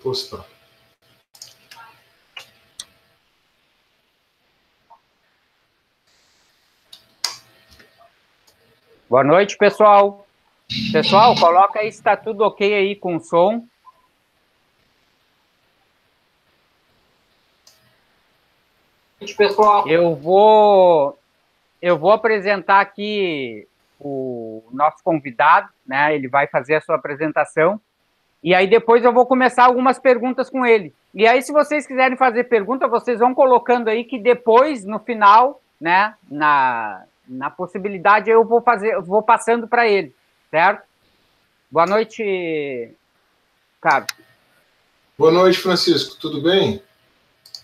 postar. Boa noite, pessoal. Pessoal, coloca aí se está tudo ok aí com o som. Pessoal, eu vou apresentar aqui o nosso convidado, né? Ele vai fazer a sua apresentação e aí depois eu vou começar algumas perguntas com ele. E aí, se vocês quiserem fazer pergunta, vocês vão colocando aí que depois, no final, né, na possibilidade, eu vou passando para ele, certo? Boa noite, Carlos. Boa noite, Francisco. Tudo bem?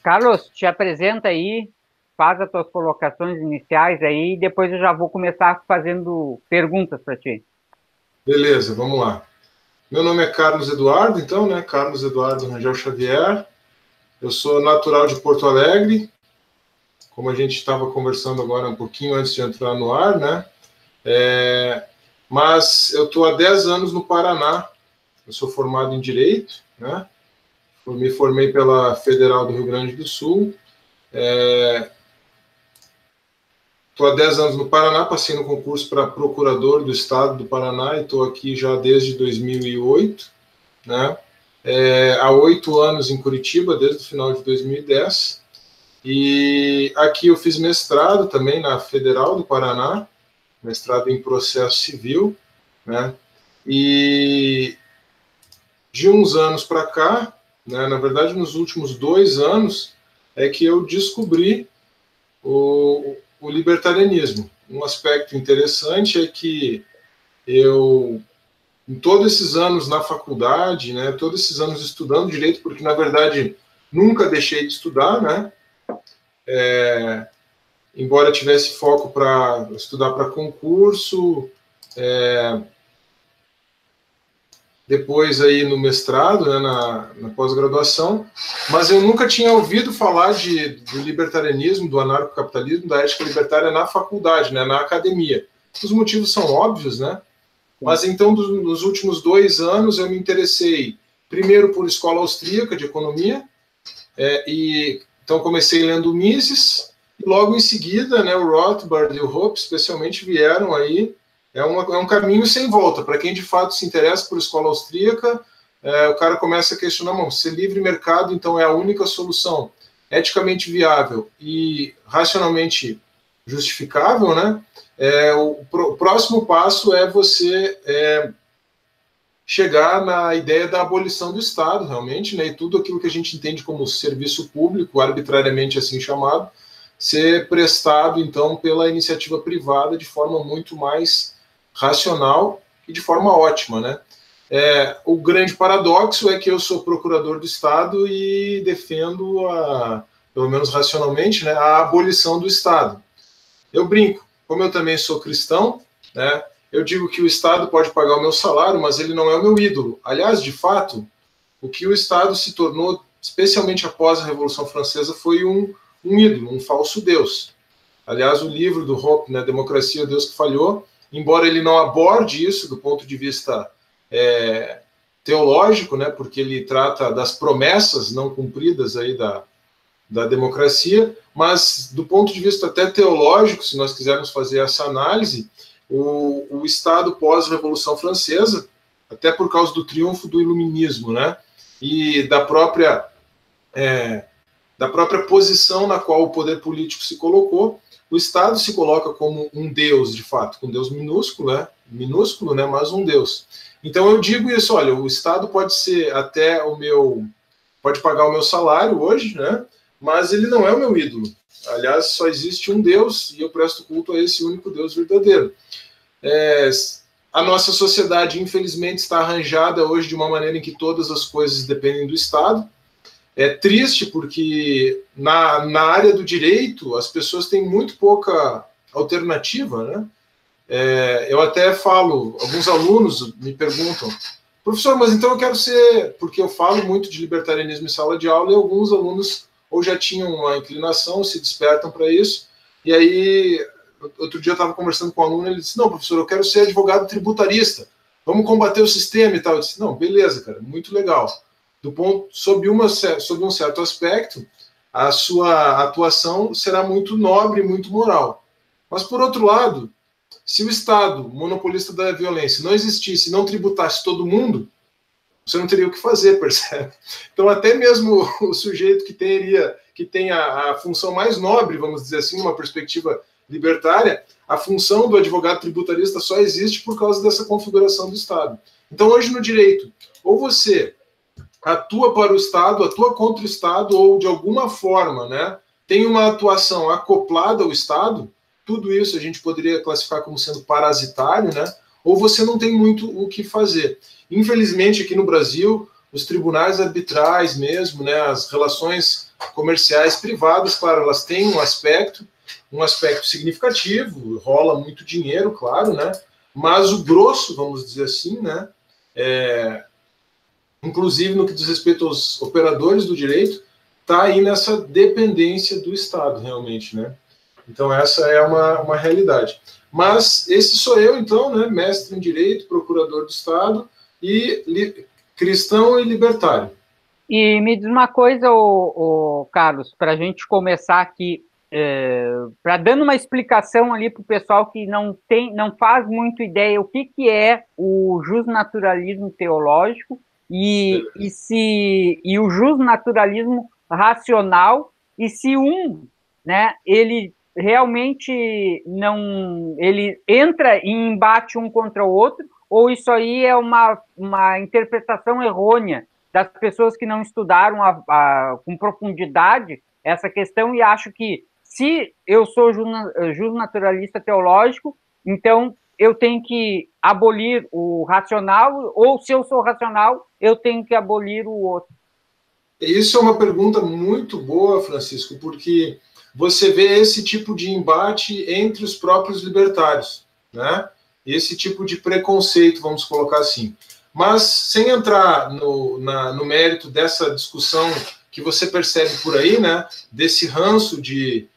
Carlos, te apresenta aí, faz as tuas colocações iniciais aí, e depois eu já vou começar fazendo perguntas para ti. Beleza, vamos lá. Meu nome é Carlos Eduardo, então, né? Carlos Eduardo Rangel Xavier. Eu sou natural de Porto Alegre, como a gente estava conversando agora um pouquinho antes de entrar no ar, né? Mas eu estou há 10 anos no Paraná. Eu sou formado em Direito, né? Me formei pela Federal do Rio Grande do Sul. Estou há 10 anos no Paraná, passei no concurso para procurador do Estado do Paraná e estou aqui já desde 2008, né? Há 8 anos em Curitiba, desde o final de 2010. E aqui eu fiz mestrado também na Federal do Paraná, mestrado em processo civil, né? E de uns anos para cá, né, na verdade nos últimos 2 anos, é que eu descobri o libertarianismo. Um aspecto interessante é que eu, em todos esses anos na faculdade, né, todos esses anos estudando direito, porque na verdade nunca deixei de estudar, né, embora tivesse foco para estudar para concurso, depois aí no mestrado, né, na pós-graduação, mas eu nunca tinha ouvido falar do libertarianismo, do anarcocapitalismo, da ética libertária na faculdade, né, na academia. Os motivos são óbvios, né? Mas então, nos últimos 2 anos, eu me interessei primeiro por escola austríaca de economia, e então comecei lendo o Mises, e logo em seguida, né, o Rothbard e o Hoppe, especialmente, vieram aí. É um caminho sem volta. Para quem de fato se interessa por escola austríaca, o cara começa a questionar: não, se livre mercado então é a única solução eticamente viável e racionalmente justificável, né? O próximo passo é você chegar na ideia da abolição do Estado, realmente, né? E tudo aquilo que a gente entende como serviço público, arbitrariamente assim chamado, ser prestado então pela iniciativa privada de forma muito mais racional e de forma ótima, né? O grande paradoxo é que eu sou procurador do Estado e defendo, pelo menos racionalmente, né, a abolição do Estado. Eu brinco, como eu também sou cristão, né, eu digo que o Estado pode pagar o meu salário, mas ele não é o meu ídolo. Aliás, de fato, o que o Estado se tornou, especialmente após a Revolução Francesa, foi um ídolo, um falso Deus. Aliás, o livro do Hoppe, né, Democracia, o Deus que Falhou, embora ele não aborde isso do ponto de vista teológico, né, porque ele trata das promessas não cumpridas aí da democracia, mas do ponto de vista até teológico, se nós quisermos fazer essa análise, o Estado pós-Revolução Francesa, até por causa do triunfo do iluminismo, né, e da própria posição na qual o poder político se colocou, o Estado se coloca como um Deus, de fato, com Deus minúsculo, né, mas um Deus. Então eu digo isso: olha, o Estado pode ser até pode pagar o meu salário hoje, né, mas ele não é o meu ídolo. Aliás, só existe um Deus e eu presto culto a esse único Deus verdadeiro. A nossa sociedade, infelizmente, está arranjada hoje de uma maneira em que todas as coisas dependem do Estado. É triste porque na área do direito as pessoas têm muito pouca alternativa, né? Eu até falo, alguns alunos me perguntam: professor, mas então eu quero ser... Porque eu falo muito de libertarianismo em sala de aula e alguns alunos ou já tinham uma inclinação, se despertam para isso, e aí outro dia eu estava conversando com um aluno, ele disse: não, professor, eu quero ser advogado tributarista, vamos combater o sistema e tal. Eu disse: não, beleza, cara, muito legal. sob um certo aspecto, a sua atuação será muito nobre, muito moral. Mas, por outro lado, se o Estado monopolista da violência não existisse, não tributasse todo mundo, você não teria o que fazer, percebe? Então, até mesmo o sujeito que tem a função mais nobre, vamos dizer assim, numa perspectiva libertária, a função do advogado tributarista só existe por causa dessa configuração do Estado. Então, hoje no direito, ou você atua para o Estado, atua contra o Estado, ou de alguma forma, né, tem uma atuação acoplada ao Estado, tudo isso a gente poderia classificar como sendo parasitário, né, ou você não tem muito o que fazer. Infelizmente, aqui no Brasil, os tribunais arbitrais mesmo, né, as relações comerciais privadas, claro, elas têm um aspecto significativo, rola muito dinheiro, claro, né, mas o grosso, vamos dizer assim, né, inclusive no que diz respeito aos operadores do direito, está aí nessa dependência do Estado, realmente, né. Então, essa é uma realidade. Mas esse sou eu, então, né, mestre em Direito, procurador do Estado, e cristão e libertário. E me diz uma coisa, Carlos, para a gente começar aqui, para dando uma explicação ali para o pessoal que não faz muito ideia o que é o justnaturalismo teológico e o justnaturalismo racional, e se né, ele realmente ele entra em embate um contra o outro, ou isso aí é uma interpretação errônea das pessoas que não estudaram com profundidade essa questão e acham que se eu sou justnaturalista teológico, então eu tenho que abolir o racional, ou se eu sou racional, eu tenho que abolir o outro? Isso é uma pergunta muito boa, Francisco, porque você vê esse tipo de embate entre os próprios libertários, né? Esse tipo de preconceito, vamos colocar assim. Mas, sem entrar no mérito dessa discussão que você percebe por aí, né? Desse ranço de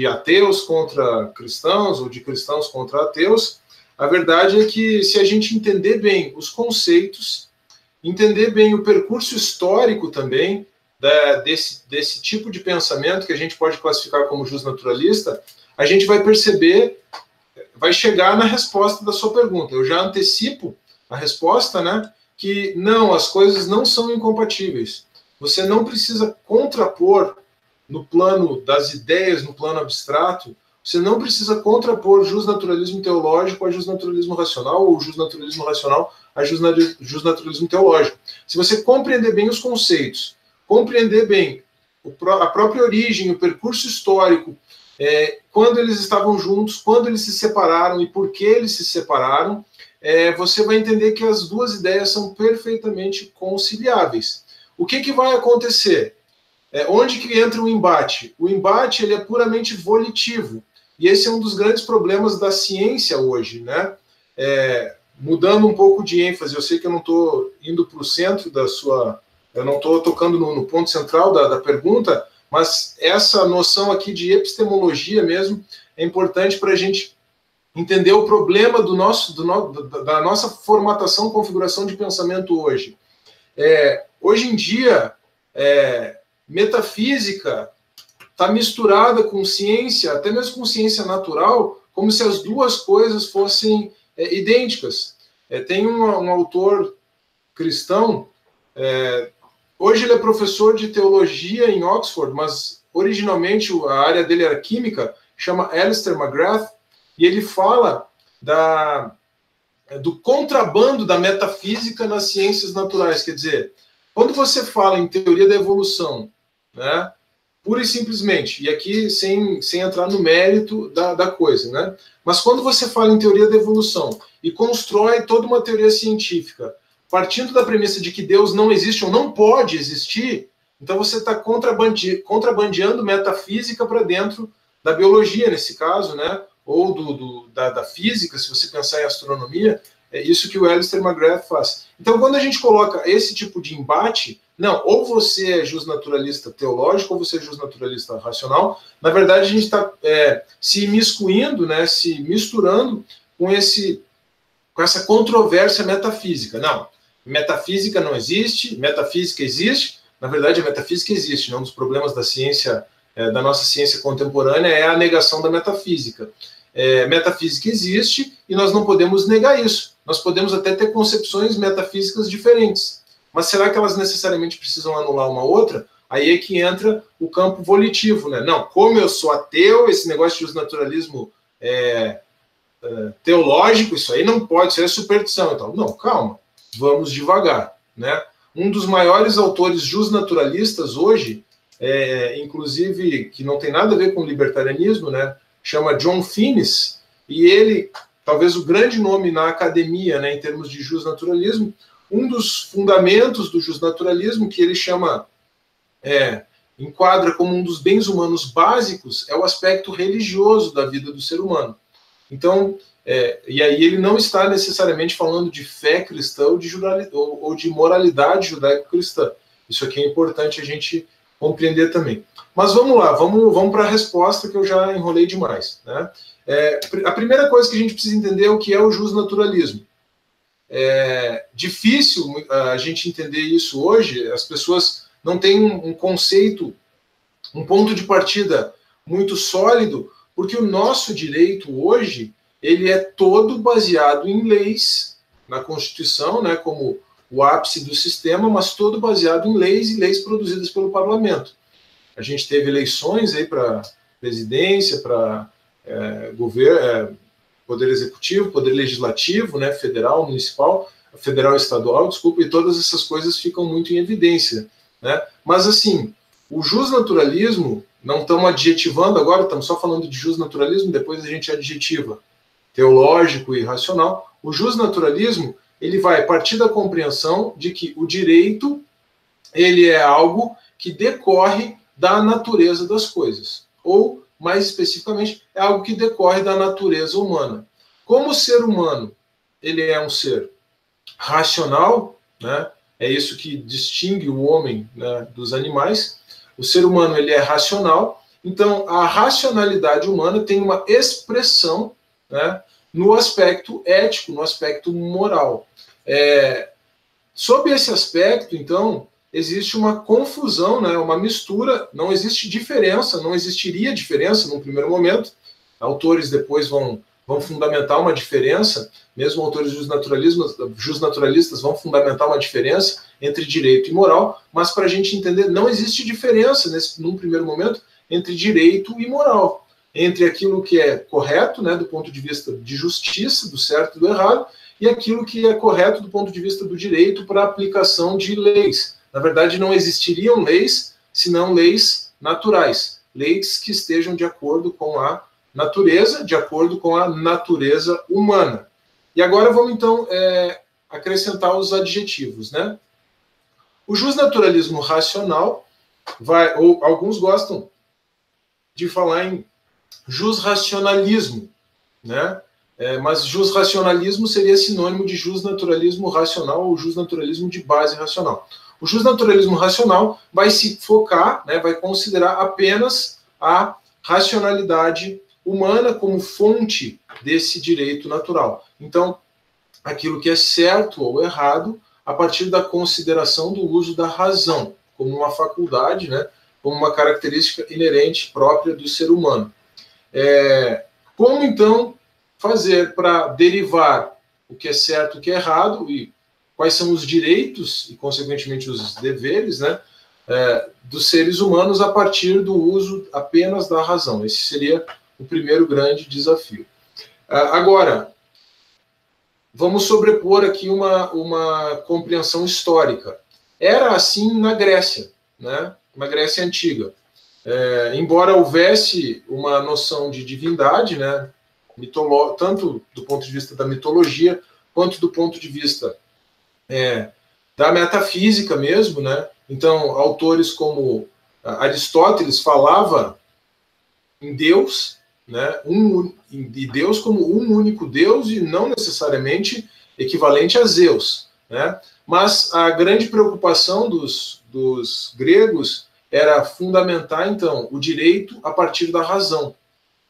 ateus contra cristãos, ou de cristãos contra ateus, a verdade é que, se a gente entender bem os conceitos, entender bem o percurso histórico também, desse tipo de pensamento que a gente pode classificar como justnaturalista, a gente vai perceber, vai chegar na resposta da sua pergunta. Eu já antecipo a resposta, né, que não, as coisas não são incompatíveis. Você não precisa contrapor no plano das ideias, no plano abstrato, você não precisa contrapor justnaturalismo teológico a justnaturalismo racional, ou justnaturalismo racional a justnaturalismo teológico. Se você compreender bem os conceitos, compreender bem a própria origem, o percurso histórico, quando eles estavam juntos, quando eles se separaram e por que eles se separaram, você vai entender que as duas ideias são perfeitamente conciliáveis. O que vai acontecer? Onde que entra o embate? O embate ele é puramente volitivo, e esse é um dos grandes problemas da ciência hoje, né? Mudando um pouco de ênfase, eu sei que eu não estou indo para o centro da sua... Eu não estou tocando no ponto central da pergunta, mas essa noção aqui de epistemologia mesmo é importante para a gente entender o problema da nossa formatação, configuração de pensamento hoje. Hoje em dia, metafísica está misturada com ciência, até mesmo com ciência natural, como se as duas coisas fossem idênticas. Tem um autor cristão, hoje ele é professor de teologia em Oxford, mas originalmente a área dele era química, chama Alistair McGrath, e ele fala do contrabando da metafísica nas ciências naturais. Quer dizer, quando você fala em teoria da evolução, né, pura e simplesmente, e aqui sem entrar no mérito da coisa, né, mas quando você fala em teoria da evolução e constrói toda uma teoria científica partindo da premissa de que Deus não existe ou não pode existir, então você está contrabandeando metafísica para dentro da biologia, nesse caso, né? Ou da física, se você pensar em astronomia, é isso que o Alistair McGrath faz. Então, quando a gente coloca esse tipo de embate, não, ou você é justnaturalista teológico, ou você é justnaturalista racional, na verdade a gente está se imiscuindo, né, se misturando com essa controvérsia metafísica. Não, metafísica não existe, metafísica existe. Na verdade, a metafísica existe, né? Um dos problemas da ciência, da nossa ciência contemporânea, é a negação da metafísica. Metafísica existe e nós não podemos negar isso. Nós podemos até ter concepções metafísicas diferentes, mas será que elas necessariamente precisam anular uma outra? Aí é que entra o campo volitivo, né? Não, como eu sou ateu, esse negócio de justnaturalismo teológico, isso aí não pode, isso aí é superstição. Então, não, calma, vamos devagar, né? Um dos maiores autores justnaturalistas hoje, inclusive, que não tem nada a ver com libertarianismo, né? Chama John Finnis, e ele, talvez o grande nome na academia, né, em termos de justnaturalismo, um dos fundamentos do justnaturalismo, que ele chama, enquadra como um dos bens humanos básicos, é o aspecto religioso da vida do ser humano. Então, e aí ele não está necessariamente falando de fé cristã ou de moralidade judaico-cristã. Isso aqui é importante a gente compreender também. Mas vamos lá, vamos para a resposta, que eu já enrolei demais, né? A primeira coisa que a gente precisa entender é o que é o justnaturalismo. É difícil a gente entender isso hoje, as pessoas não têm um conceito, um ponto de partida muito sólido, porque o nosso direito hoje, ele é todo baseado em leis, na Constituição, né, como o ápice do sistema, mas todo baseado em leis e leis produzidas pelo parlamento. A gente teve eleições aí para presidência, para governo, poder executivo, poder legislativo, né, federal, municipal, federal e estadual, desculpa, e todas essas coisas ficam muito em evidência, né? Mas assim, o justnaturalismo, não estamos adjetivando agora, estamos só falando de justnaturalismo, depois a gente adjetiva teológico e racional. O justnaturalismo, ele vai partir da compreensão de que o direito, ele é algo que decorre da natureza das coisas, ou, mais especificamente, é algo que decorre da natureza humana. Como o ser humano, ele é um ser racional, né? É isso que distingue o homem, né, dos animais. O ser humano, ele é racional, então a racionalidade humana tem uma expressão, né, no aspecto ético, no aspecto moral. Sob esse aspecto, então, existe uma confusão, né, uma mistura, não existe diferença, não existiria diferença num primeiro momento. Autores depois vão fundamentar uma diferença, mesmo autores justnaturalistas vão fundamentar uma diferença entre direito e moral, mas para a gente entender, não existe diferença, num primeiro momento, entre direito e moral, entre aquilo que é correto, né, do ponto de vista de justiça, do certo e do errado, e aquilo que é correto do ponto de vista do direito para a aplicação de leis. Na verdade, não existiriam leis, senão leis naturais, leis que estejam de acordo com a natureza, de acordo com a natureza humana. E agora vamos, então, acrescentar os adjetivos, né? O justnaturalismo racional, ou alguns gostam de falar em jusracionalismo, né? Mas jusracionalismo seria sinônimo de justnaturalismo racional ou justnaturalismo de base racional. O justnaturalismo racional vai se focar, né, vai considerar apenas a racionalidade humana como fonte desse direito natural. Então, aquilo que é certo ou errado a partir da consideração do uso da razão, como uma faculdade, né, como uma característica inerente própria do ser humano. Como, então, fazer para derivar o que é certo e o que é errado, e quais são os direitos e, consequentemente, os deveres, né, dos seres humanos a partir do uso apenas da razão. Esse seria o primeiro grande desafio. Agora, vamos sobrepor aqui uma compreensão histórica. Era assim na Grécia, né, na Grécia Antiga. Embora houvesse uma noção de divindade, né, tanto do ponto de vista da mitologia, quanto do ponto de vista da metafísica mesmo, né? Então, autores como Aristóteles falava em Deus, né? E Deus como um único Deus e não necessariamente equivalente a Zeus, né? Mas a grande preocupação dos gregos era fundamentar, então, o direito a partir da razão.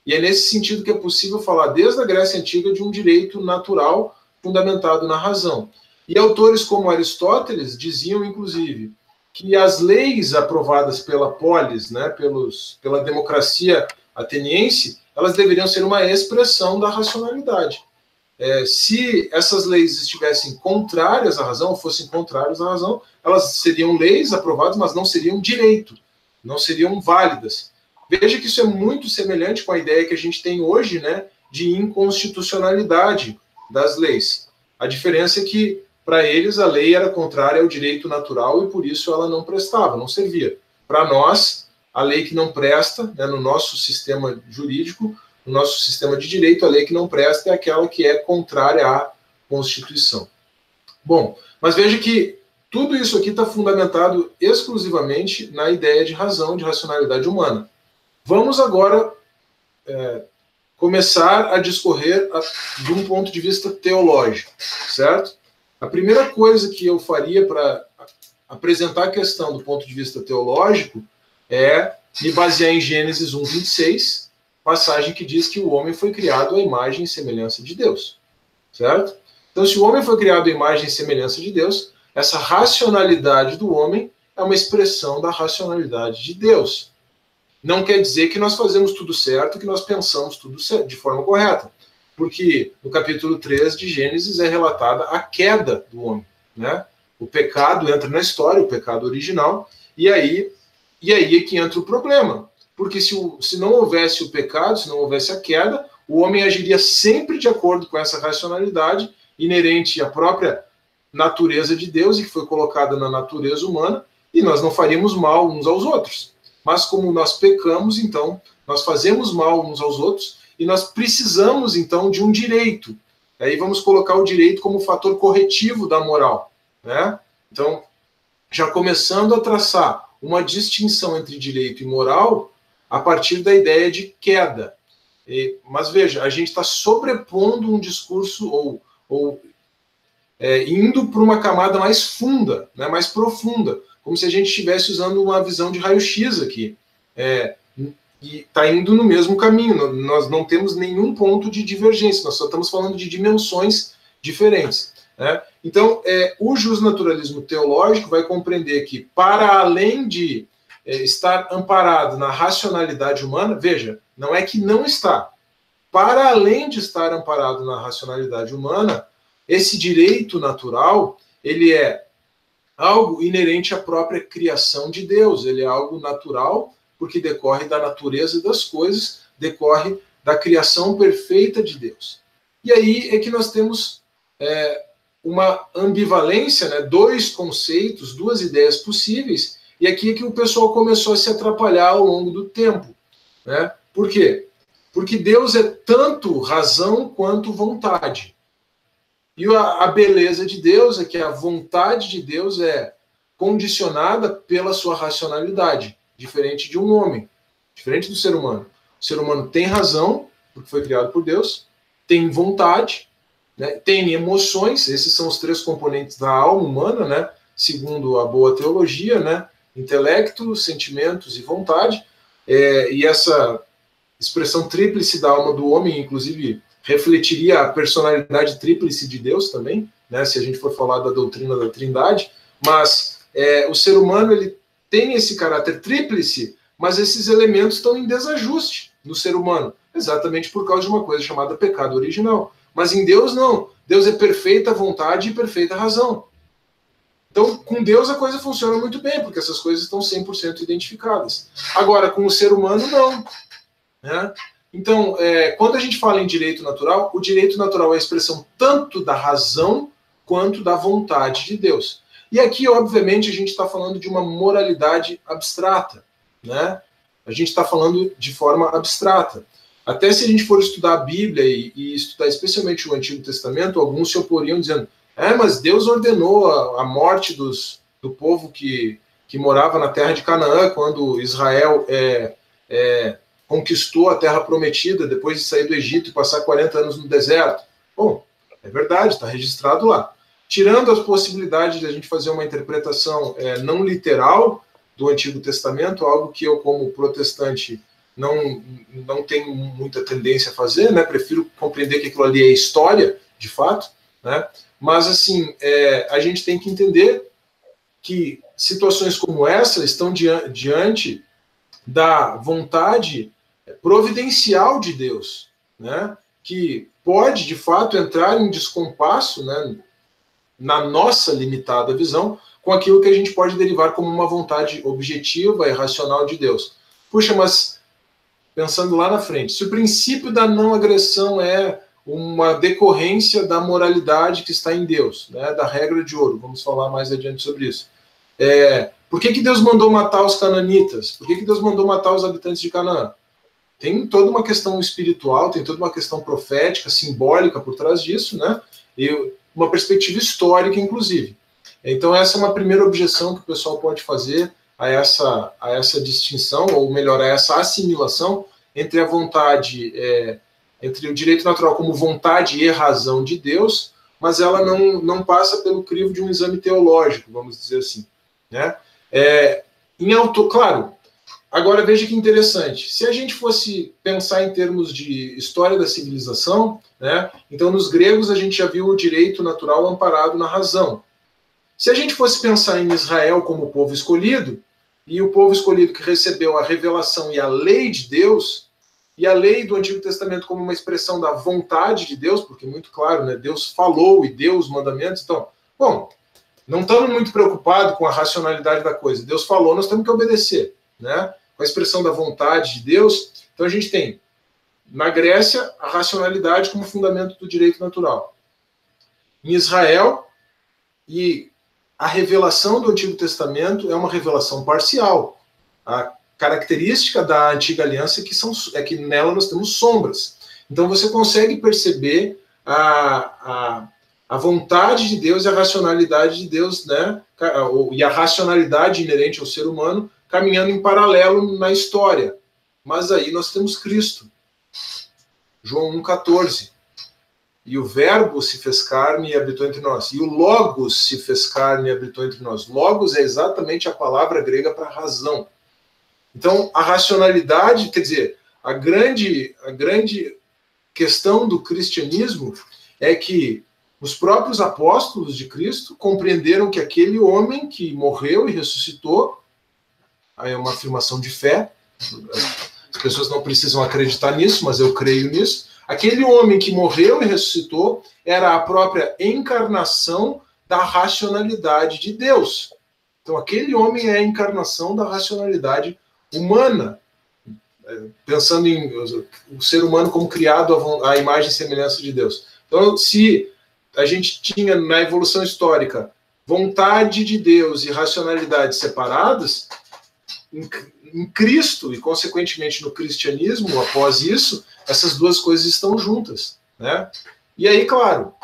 E é nesse sentido que é possível falar, desde a Grécia Antiga, de um direito natural fundamentado na razão. E autores como Aristóteles diziam, inclusive, que as leis aprovadas pela polis, né, pela democracia ateniense, elas deveriam ser uma expressão da racionalidade. Se essas leis estivessem contrárias à razão, ou fossem contrárias à razão, elas seriam leis aprovadas, mas não seriam direito, não seriam válidas. Veja que isso é muito semelhante com a ideia que a gente tem hoje, né, de inconstitucionalidade das leis. A diferença é que, para eles, a lei era contrária ao direito natural e, por isso, ela não prestava, não servia. Para nós, a lei que não presta, né, no nosso sistema jurídico, no nosso sistema de direito, a lei que não presta é aquela que é contrária à Constituição. Bom, mas veja que tudo isso aqui está fundamentado exclusivamente na ideia de razão, de racionalidade humana. Vamos agora começar a discorrer de um ponto de vista teológico, certo? A primeira coisa que eu faria para apresentar a questão do ponto de vista teológico é me basear em Gênesis 1:26, passagem que diz que o homem foi criado à imagem e semelhança de Deus, certo? Então, se o homem foi criado à imagem e semelhança de Deus, essa racionalidade do homem é uma expressão da racionalidade de Deus. Não quer dizer que nós fazemos tudo certo, que nós pensamos tudo certo, de forma correta. Porque no capítulo 3 de Gênesis é relatada a queda do homem, né? O pecado entra na história, o pecado original, e aí é que entra o problema. Porque se não houvesse o pecado, se não houvesse a queda, o homem agiria sempre de acordo com essa racionalidade inerente à própria natureza de Deus e que foi colocada na natureza humana, e nós não faríamos mal uns aos outros. Mas como nós pecamos, então, nós fazemos mal uns aos outros e nós precisamos, então, de um direito. Aí vamos colocar o direito como fator corretivo da moral, né? Então, já começando a traçar uma distinção entre direito e moral a partir da ideia de queda. Mas veja, a gente está sobrepondo um discurso ou indo para uma camada mais funda, né, mais profunda, como se a gente estivesse usando uma visão de raio-x aqui. E está indo no mesmo caminho, nós não temos nenhum ponto de divergência, nós só estamos falando de dimensões diferentes, né? Então, o justnaturalismo teológico vai compreender que, para além de estar amparado na racionalidade humana, veja, não é que não está, para além de estar amparado na racionalidade humana, esse direito natural, ele é algo inerente à própria criação de Deus, ele é algo natural, porque decorre da natureza das coisas, decorre da criação perfeita de Deus. E aí é que nós temos uma ambivalência, né, dois conceitos, duas ideias possíveis, e aqui é que o pessoal começou a se atrapalhar ao longo do tempo, né? Por quê? Porque Deus é tanto razão quanto vontade. E a beleza de Deus é que a vontade de Deus é condicionada pela sua racionalidade, diferente de um homem, diferente do ser humano. O ser humano tem razão, porque foi criado por Deus, tem vontade, né, tem emoções, esses são os três componentes da alma humana, né, segundo a boa teologia, né, intelecto, sentimentos e vontade, e essa expressão tríplice da alma do homem, inclusive, refletiria a personalidade tríplice de Deus também, né, se a gente for falar da doutrina da Trindade, mas o ser humano ele tem esse caráter tríplice, mas esses elementos estão em desajuste no ser humano, exatamente por causa de uma coisa chamada pecado original. Mas em Deus não, Deus é perfeita vontade e perfeita razão. Então, com Deus a coisa funciona muito bem, porque essas coisas estão 100% identificadas. Agora, com o ser humano, não, né? Então, quando a gente fala em direito natural, o direito natural é a expressão tanto da razão quanto da vontade de Deus. E aqui, obviamente, a gente está falando de uma moralidade abstrata, né? A gente está falando de forma abstrata. Até se a gente for estudar a Bíblia e estudar especialmente o Antigo Testamento, alguns se oporiam dizendo, mas Deus ordenou a morte do povo que morava na terra de Canaã, quando Israel conquistou a terra prometida, depois de sair do Egito e passar 40 anos no deserto. Bom, é verdade, está registrado lá. Tirando as possibilidades de a gente fazer uma interpretação não literal do Antigo Testamento, algo que eu, como protestante, não tenho muita tendência a fazer, né? Prefiro compreender que aquilo ali é história, de fato, né? Mas, assim, a gente tem que entender que situações como essa estão diante da vontade providencial de Deus, né? Que pode, de fato, entrar em descompasso, né, na nossa limitada visão, com aquilo que a gente pode derivar como uma vontade objetiva e racional de Deus. Puxa, mas pensando lá na frente, se o princípio da não agressão é uma decorrência da moralidade que está em Deus, né, da regra de ouro, vamos falar mais adiante sobre isso. Por que Deus mandou matar os cananitas? Por que Deus mandou matar os habitantes de Canaã? Tem toda uma questão espiritual, tem toda uma questão profética, simbólica por trás disso, né? E uma perspectiva histórica, inclusive. Então, essa é uma primeira objeção que o pessoal pode fazer a essa distinção, ou melhor, a essa assimilação entre a vontade, entre o direito natural como vontade e razão de Deus, mas ela não passa pelo crivo de um exame teológico, vamos dizer assim, né? Claro, agora veja que interessante, se a gente fosse pensar em termos de história da civilização, né, então nos gregos a gente já viu o direito natural amparado na razão. Se a gente fosse pensar em Israel como o povo escolhido, e o povo escolhido que recebeu a revelação e a lei de Deus, e a lei do Antigo Testamento como uma expressão da vontade de Deus, porque muito claro, né, Deus falou e deu os mandamentos, então, bom, não estamos muito preocupados com a racionalidade da coisa. Deus falou, nós temos que obedecer, né? Com a expressão da vontade de Deus. Então a gente tem, na Grécia, a racionalidade como fundamento do direito natural. Em Israel, e a revelação do Antigo Testamento é uma revelação parcial. A característica da Antiga Aliança é que nela nós temos sombras. Então você consegue perceber a vontade de Deus e a racionalidade de Deus, né? E a racionalidade inerente ao ser humano caminhando em paralelo na história. Mas aí nós temos Cristo. João 1,14. E o verbo se fez carne e habitou entre nós. E o logos se fez carne e habitou entre nós. Logos é exatamente a palavra grega para razão. Então, a racionalidade, quer dizer, a grande questão do cristianismo é que os próprios apóstolos de Cristo compreenderam que aquele homem que morreu e ressuscitou, aí é uma afirmação de fé, as pessoas não precisam acreditar nisso, mas eu creio nisso. Aquele homem que morreu e ressuscitou era a própria encarnação da racionalidade de Deus. Então, aquele homem é a encarnação da racionalidade humana, pensando em o ser humano como criado à imagem e semelhança de Deus. Então, se a gente tinha na evolução histórica vontade de Deus e racionalidade separadas, em Cristo e, consequentemente, no cristianismo, após isso, essas duas coisas estão juntas, né? E aí, claro,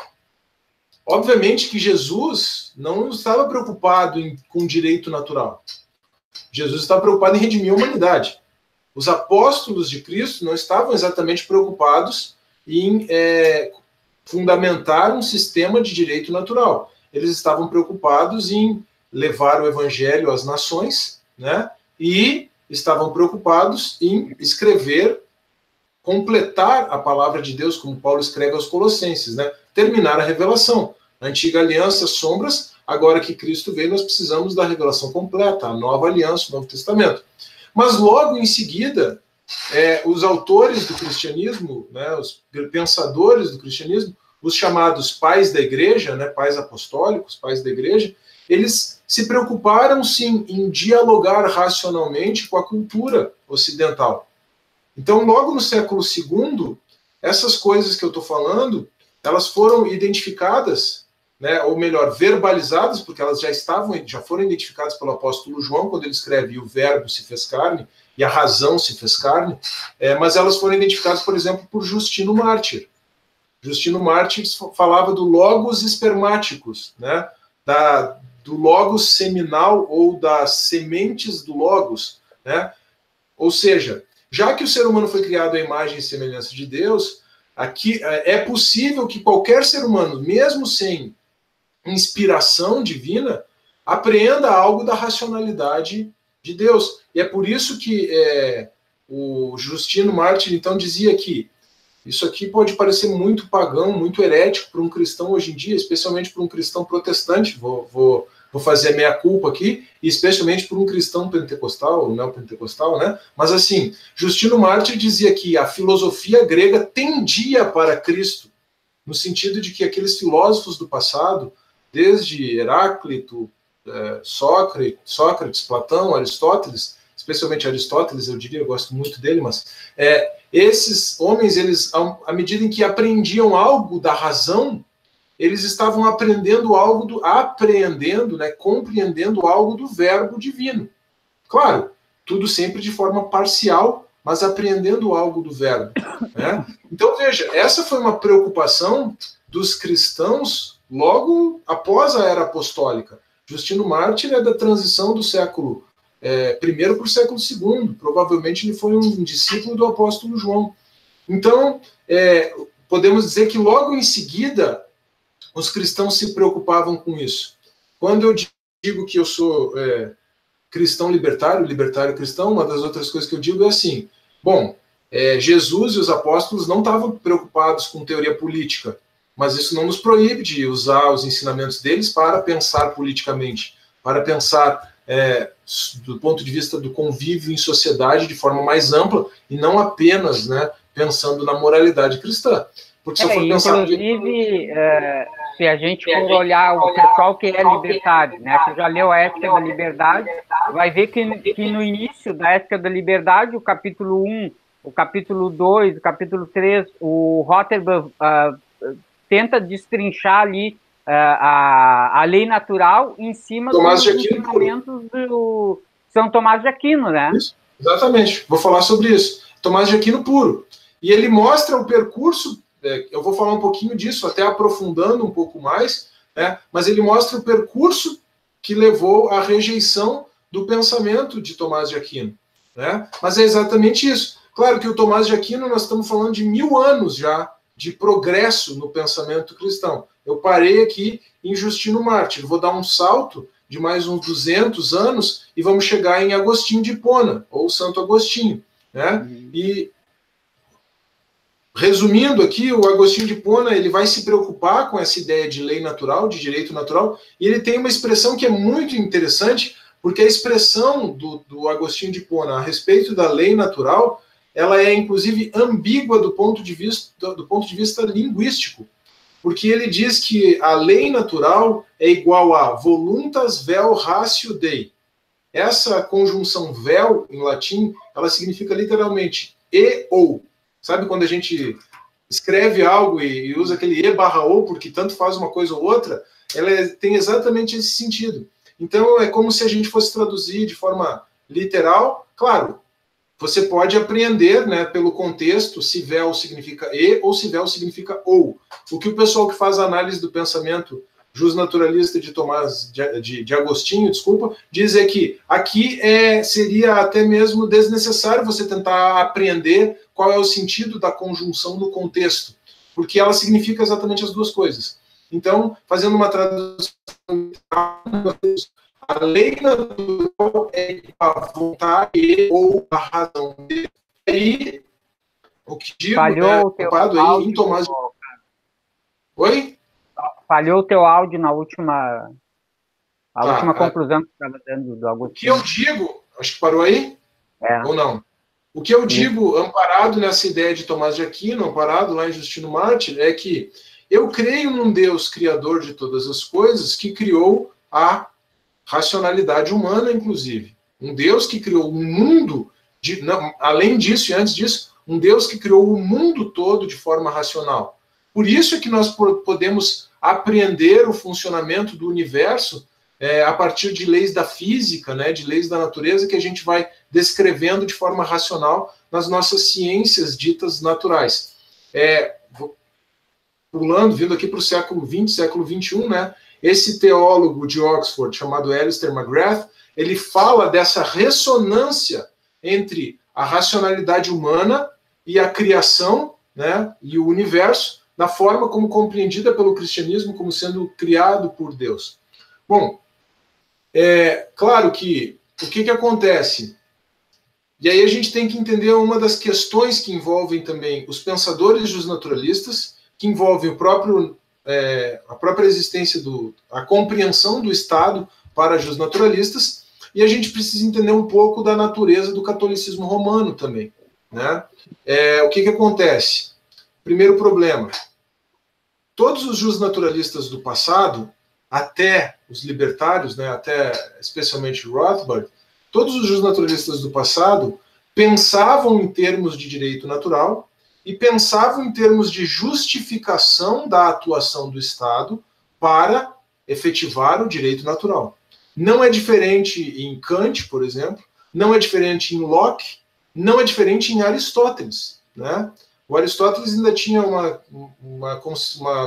obviamente que Jesus não estava preocupado com direito natural. Jesus estava preocupado em redimir a humanidade. Os apóstolos de Cristo não estavam exatamente preocupados em fundamentar um sistema de direito natural. Eles estavam preocupados em levar o evangelho às nações, né? E estavam preocupados em escrever, completar a palavra de Deus, como Paulo escreve aos Colossenses, né? Terminar a revelação. A antiga aliança, sombras, agora que Cristo veio, nós precisamos da revelação completa, a nova aliança, o Novo Testamento. Mas logo em seguida, os autores do cristianismo, né, os pensadores do cristianismo, os chamados pais da igreja, né, pais apostólicos, pais da igreja, eles se preocuparam, sim, em dialogar racionalmente com a cultura ocidental. Então, logo no século II, essas coisas que eu estou falando, elas foram identificadas, né, ou melhor, verbalizadas, porque elas já foram identificadas pelo apóstolo João, quando ele escreve o verbo se fez carne, e a razão se fez carne, mas elas foram identificadas, por exemplo, por Justino Mártir. Justino Mártir falava do logos espermáticos, né, do logos seminal ou das sementes do logos, né? Ou seja, já que o ser humano foi criado à imagem e semelhança de Deus, aqui é possível que qualquer ser humano, mesmo sem inspiração divina, apreenda algo da racionalidade de Deus. E é por isso que o Justino Mártir, então, dizia que Isso aqui pode parecer muito pagão, muito herético para um cristão hoje em dia, especialmente para um cristão protestante. Vou fazer a meia-culpa aqui, e especialmente para um cristão pentecostal, ou neopentecostal, né? Mas assim, Justino Mártir dizia que a filosofia grega tendia para Cristo, no sentido de que aqueles filósofos do passado, desde Heráclito, Sócrates, Platão, Aristóteles, especialmente Aristóteles, eu diria, eu gosto muito dele, mas esses homens, eles, à medida em que aprendiam algo da razão, eles estavam aprendendo algo compreendendo algo do verbo divino. Claro, tudo sempre de forma parcial, mas aprendendo algo do verbo. Né? Então, veja, essa foi uma preocupação dos cristãos logo após a era apostólica. Justino Mártir é da transição do século I para o século II. Provavelmente ele foi um discípulo do apóstolo João. Então, podemos dizer que logo em seguida os cristãos se preocupavam com isso. Quando eu digo que eu sou cristão libertário cristão, uma das outras coisas que eu digo é assim, bom, Jesus e os apóstolos não estavam preocupados com teoria política, mas isso não nos proíbe de usar os ensinamentos deles para pensar politicamente, para pensar do ponto de vista do convívio em sociedade de forma mais ampla, e não apenas, né, pensando na moralidade cristã. Porque se eu for pensar... Inclusive, se a gente for olhar o pessoal que é libertário, né, que já leu a Ética da Liberdade, vai ver que no início da Ética da Liberdade, o capítulo 1, o capítulo 2, o capítulo 3, o Rothbard tenta destrinchar ali a lei natural em cima dos ensinamentos do São Tomás de Aquino, né? Isso, exatamente, vou falar sobre isso. Tomás de Aquino puro. E ele mostra o percurso, eu vou falar um pouquinho disso, até aprofundando um pouco mais, né? Mas ele mostra o percurso que levou à rejeição do pensamento de Tomás de Aquino. Né? Mas é exatamente isso. Claro que o Tomás de Aquino, nós estamos falando de 1000 anos já de progresso no pensamento cristão. Eu parei aqui em Justino Mártir, vou dar um salto de mais uns 200 anos e vamos chegar em Agostinho de Hipona, ou Santo Agostinho. Né? E, resumindo aqui, o Agostinho de Hipona, ele vai se preocupar com essa ideia de lei natural, de direito natural, e ele tem uma expressão que é muito interessante, porque a expressão do Agostinho de Hipona a respeito da lei natural, ela é inclusive ambígua do ponto de vista linguístico, porque ele diz que a lei natural é igual a voluntas vel ratio Dei. Essa conjunção vel, em latim, ela significa literalmente e ou. Sabe quando a gente escreve algo e usa aquele e/ou, porque tanto faz uma coisa ou outra? Ela tem exatamente esse sentido. Então, é como se a gente fosse traduzir de forma literal. Claro, você pode apreender, né, pelo contexto, se vel significa e ou se vel significa ou. O que o pessoal que faz a análise do pensamento justnaturalista de Agostinho, diz é que aqui seria até mesmo desnecessário você tentar aprender qual é o sentido da conjunção no contexto, porque ela significa exatamente as duas coisas. Então, fazendo uma tradução, a lei natural é a vontade ou a razão. E aí, o que digo aí em Tomás... Oi? Falhou o teu áudio na última conclusão que você estava dando do Agostinho. O que eu digo, acho que parou aí? Ou não? O que eu digo, amparado nessa ideia de Tomás de Aquino, amparado lá em Justino Mártir, é que eu creio num Deus criador de todas as coisas que criou a racionalidade humana, inclusive. Um Deus que criou um mundo, além disso e antes disso, um Deus que criou o mundo todo de forma racional. Por isso é que nós podemos aprender o funcionamento do universo a partir de leis da física, né, de leis da natureza, que a gente vai descrevendo de forma racional nas nossas ciências ditas naturais. Vindo aqui para o século XX, século XXI, né, esse teólogo de Oxford, chamado Alistair McGrath, ele fala dessa ressonância entre a racionalidade humana e a criação, né, e o universo, na forma como compreendida pelo cristianismo como sendo criado por Deus. Bom, claro que o que acontece? E aí a gente tem que entender uma das questões que envolvem também os pensadores justnaturalistas, que envolvem a própria existência, a compreensão do Estado para justnaturalistas, e a gente precisa entender um pouco da natureza do catolicismo romano também, né? O que acontece? Primeiro problema, todos os justnaturalistas do passado, até os libertários, né, até especialmente Rothbard, todos os justnaturalistas do passado pensavam em termos de direito natural e pensavam em termos de justificação da atuação do Estado para efetivar o direito natural. Não é diferente em Kant, por exemplo, não é diferente em Locke, não é diferente em Aristóteles, né? O Aristóteles ainda tinha uma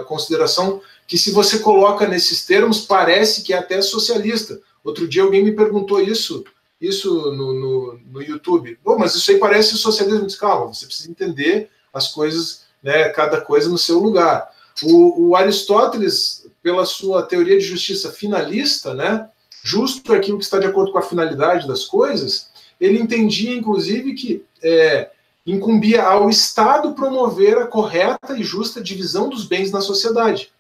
consideração que, se você coloca nesses termos, parece que é até socialista. Outro dia alguém me perguntou isso no YouTube. Mas isso aí parece socialismo. Eu disse, calma, você precisa entender as coisas, né, cada coisa no seu lugar. O Aristóteles, pela sua teoria de justiça finalista, né, justo aquilo que está de acordo com a finalidade das coisas, ele entendia, inclusive, que incumbia ao Estado promover a correta e justa divisão dos bens na sociedade.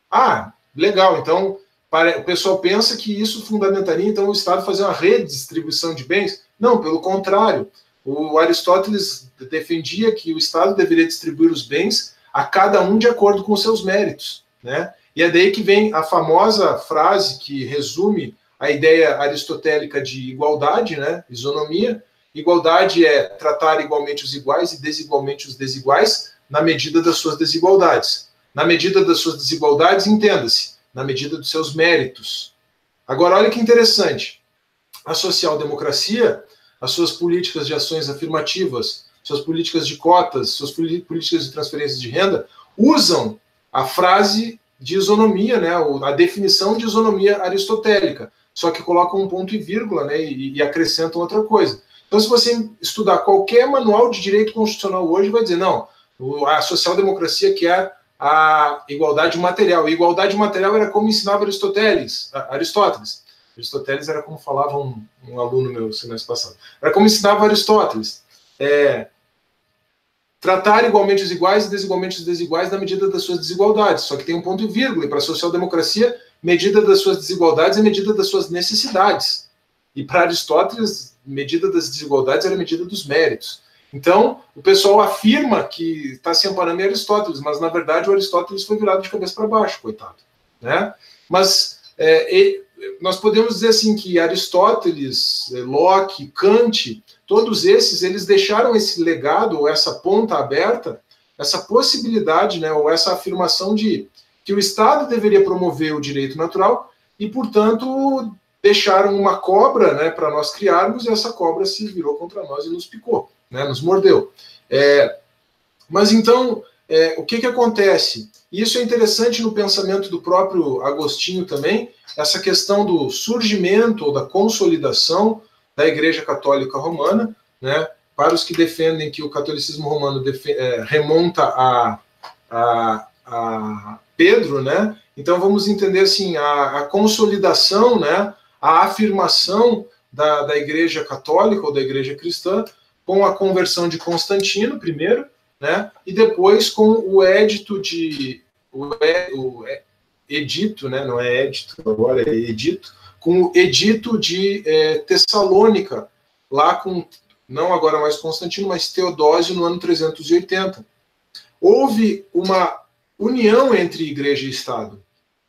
Ah, legal, então o pessoal pensa que isso fundamentaria, então, o Estado fazer uma redistribuição de bens. Não, pelo contrário. O Aristóteles defendia que o Estado deveria distribuir os bens a cada um de acordo com seus méritos, né? E é daí que vem a famosa frase que resume a ideia aristotélica de igualdade, né? Isonomia. Igualdade é tratar igualmente os iguais e desigualmente os desiguais na medida das suas desigualdades. Na medida das suas desigualdades, entenda-se, na medida dos seus méritos. Agora, olha que interessante. A social-democracia, as suas políticas de ações afirmativas, suas políticas de cotas, suas políticas de transferência de renda, usam a frase de isonomia, né, a definição de isonomia aristotélica, só que colocam um ponto e vírgula, né, e acrescentam outra coisa. Então, se você estudar qualquer manual de direito constitucional hoje, vai dizer, não, a social-democracia quer a igualdade material. A igualdade material era como ensinava Aristóteles. Aristóteles era como falava um aluno meu semestre passado. Era como ensinava Aristóteles. Tratar igualmente os iguais e desigualmente os desiguais na medida das suas desigualdades. Só que tem um ponto e vírgula. E para a social-democracia, medida das suas desigualdades é medida das suas necessidades. E para Aristóteles, medida das desigualdades era medida dos méritos. Então, o pessoal afirma que está se amparando em Aristóteles, mas, na verdade, o Aristóteles foi virado de cabeça para baixo, coitado, né? Mas nós podemos dizer assim que Aristóteles, Locke, Kant, todos esses, eles deixaram esse legado, ou essa ponta aberta, essa possibilidade, né, ou essa afirmação de que o Estado deveria promover o direito natural e, portanto, deixaram uma cobra, né, para nós criarmos, e essa cobra se virou contra nós e nos picou, né, nos mordeu. Mas então, o que acontece? E isso é interessante no pensamento do próprio Agostinho também, essa questão do surgimento ou da consolidação da Igreja Católica Romana, né, para os que defendem que o catolicismo romano remonta a Pedro, né? Então vamos entender assim, a consolidação, né, a afirmação da Igreja Católica ou da Igreja Cristã com a conversão de Constantino, primeiro, né, e depois com o edito edito, né, não é edito, agora é edito, com o edito de Tessalônica, lá com, não agora mais Constantino, mas Teodósio no ano 380. Houve uma união entre igreja e Estado.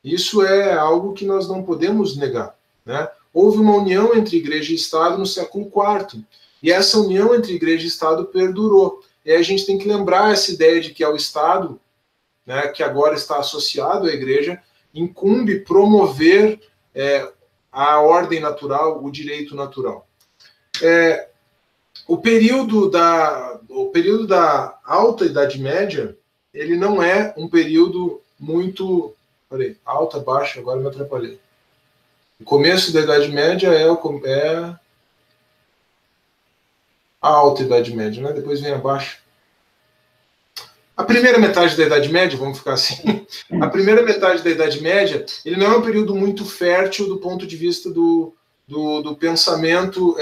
Isso é algo que nós não podemos negar, né? Houve uma união entre igreja e Estado no século IV, e essa união entre igreja e Estado perdurou. E a gente tem que lembrar essa ideia de que ao Estado, né, que agora está associado à igreja, incumbe promover a ordem natural, o direito natural. O período da Alta Idade Média, ele não é um período muito... Peraí, alta, baixa, agora me atrapalhei. O começo da Idade Média é a Alta Idade Média, né? Depois vem a baixa. A primeira metade da Idade Média, vamos ficar assim, a primeira metade da Idade Média, ele não é um período muito fértil do ponto de vista do pensamento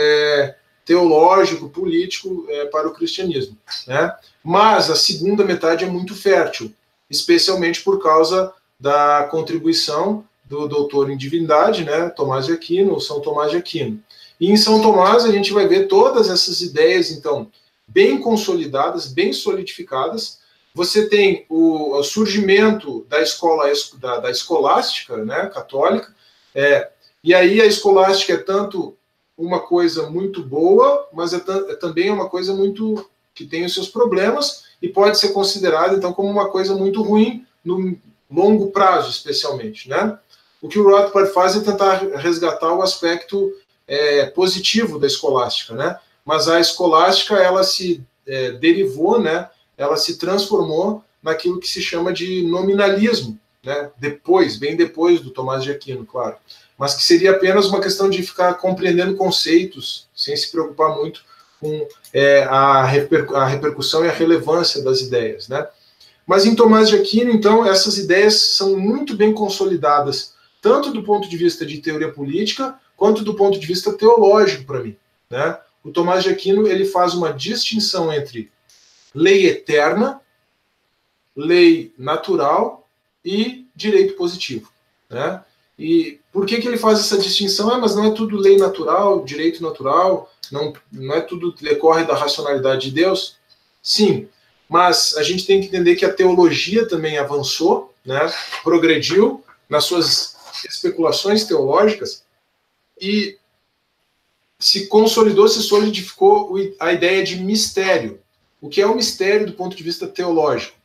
teológico, político para o cristianismo, né? Mas a segunda metade é muito fértil, especialmente por causa da contribuição do doutor em divindade, né, Tomás de Aquino, São Tomás de Aquino. E em São Tomás a gente vai ver todas essas ideias, então, bem consolidadas, bem solidificadas. Você tem o surgimento da escola da escolástica, né, católica, e aí a escolástica é tanto uma coisa muito boa, mas também uma coisa muito que tem os seus problemas e pode ser considerada, então, como uma coisa muito ruim no longo prazo, especialmente, né? O que o Rothbard faz é tentar resgatar o aspecto positivo da escolástica, né? Mas a escolástica, ela se derivou, né? Ela se transformou naquilo que se chama de nominalismo, né? Bem depois do Tomás de Aquino, claro. Mas que seria apenas uma questão de ficar compreendendo conceitos, sem se preocupar muito com a repercussão e a relevância das ideias, né? Mas em Tomás de Aquino, então, essas ideias são muito bem consolidadas, tanto do ponto de vista de teoria política, quanto do ponto de vista teológico, para mim, né? O Tomás de Aquino, ele faz uma distinção entre lei eterna, lei natural e direito positivo, né? E por que ele faz essa distinção? Mas não é tudo lei natural, direito natural, não é tudo que decorre da racionalidade de Deus? Sim, mas a gente tem que entender que a teologia também avançou, né? Progrediu nas suas especulações teológicas e se consolidou, se solidificou a ideia de mistério. O que é o mistério do ponto de vista teológico?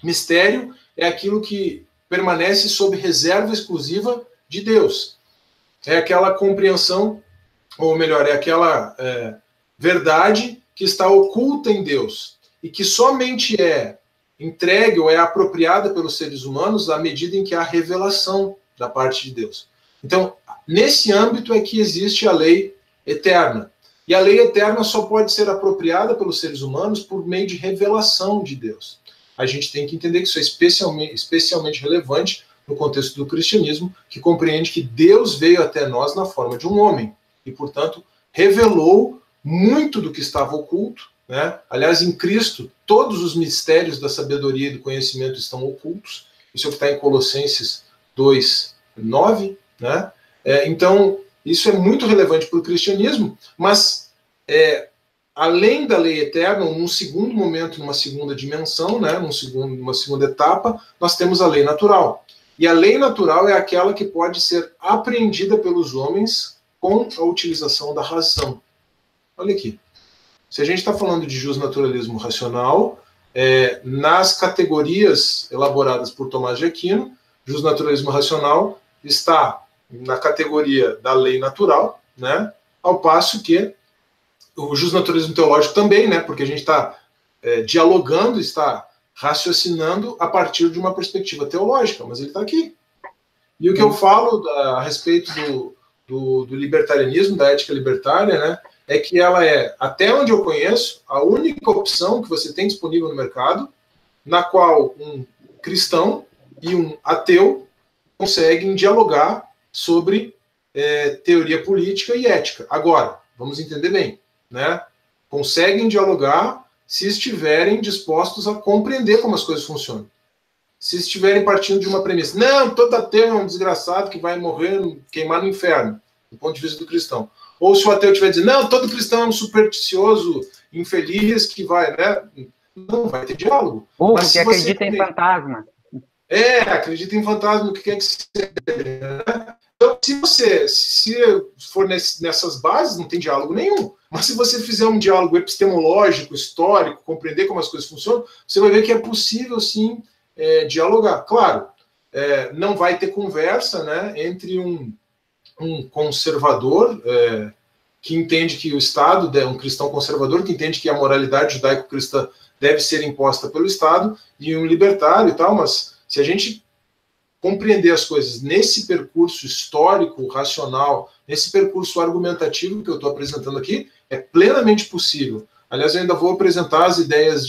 Mistério é aquilo que permanece sob reserva exclusiva de Deus. É aquela compreensão, ou melhor, é aquela verdade que está oculta em Deus e que somente é entregue ou é apropriada pelos seres humanos à medida em que há revelação da parte de Deus. Então, nesse âmbito é que existe a lei eterna. E a lei eterna só pode ser apropriada pelos seres humanos por meio de revelação de Deus. A gente tem que entender que isso é especialmente relevante no contexto do cristianismo, que compreende que Deus veio até nós na forma de um homem e, portanto, revelou muito do que estava oculto, né? Aliás, em Cristo, todos os mistérios da sabedoria e do conhecimento estão ocultos. Isso é o que está em Colossenses 2:9, né? Então, isso é muito relevante para o cristianismo, mas além da lei eterna, num segundo momento, numa segunda dimensão, né, numa segunda etapa, nós temos a lei natural. E a lei natural é aquela que pode ser apreendida pelos homens com a utilização da razão. Olha aqui. Se a gente está falando de justnaturalismo racional, nas categorias elaboradas por Tomás de Aquino, justnaturalismo racional está na categoria da lei natural, né, ao passo que o justnaturalismo teológico também, né, porque a gente está dialogando, está raciocinando a partir de uma perspectiva teológica, mas ele está aqui. E o que eu falo a respeito do libertarianismo, da ética libertária, né, é que ela é, até onde eu conheço, a única opção que você tem disponível no mercado, na qual um cristão e um ateu conseguem dialogar sobre teoria política e ética. Agora, vamos entender bem, né? Conseguem dialogar se estiverem dispostos a compreender como as coisas funcionam. Se estiverem partindo de uma premissa, não, todo ateu é um desgraçado que vai morrer, queimar no inferno, do ponto de vista do cristão. Ou se o ateu estiver dizendo, não, todo cristão é um supersticioso, infeliz, que vai, né? Não vai ter diálogo. Mas que acredita em fantasma. Acredita em fantasma, o que quer que seja, né? Então, se for nessas bases, não tem diálogo nenhum. Mas se você fizer um diálogo epistemológico, histórico, compreender como as coisas funcionam, você vai ver que é possível, sim, dialogar. Claro, não vai ter conversa, né, entre um conservador que entende que o Estado, um cristão conservador que entende que a moralidade judaico-cristã deve ser imposta pelo Estado, e um libertário e tal, mas se a gente compreender as coisas nesse percurso histórico, racional, nesse percurso argumentativo que eu estou apresentando aqui, é plenamente possível. Aliás, eu ainda vou apresentar as ideias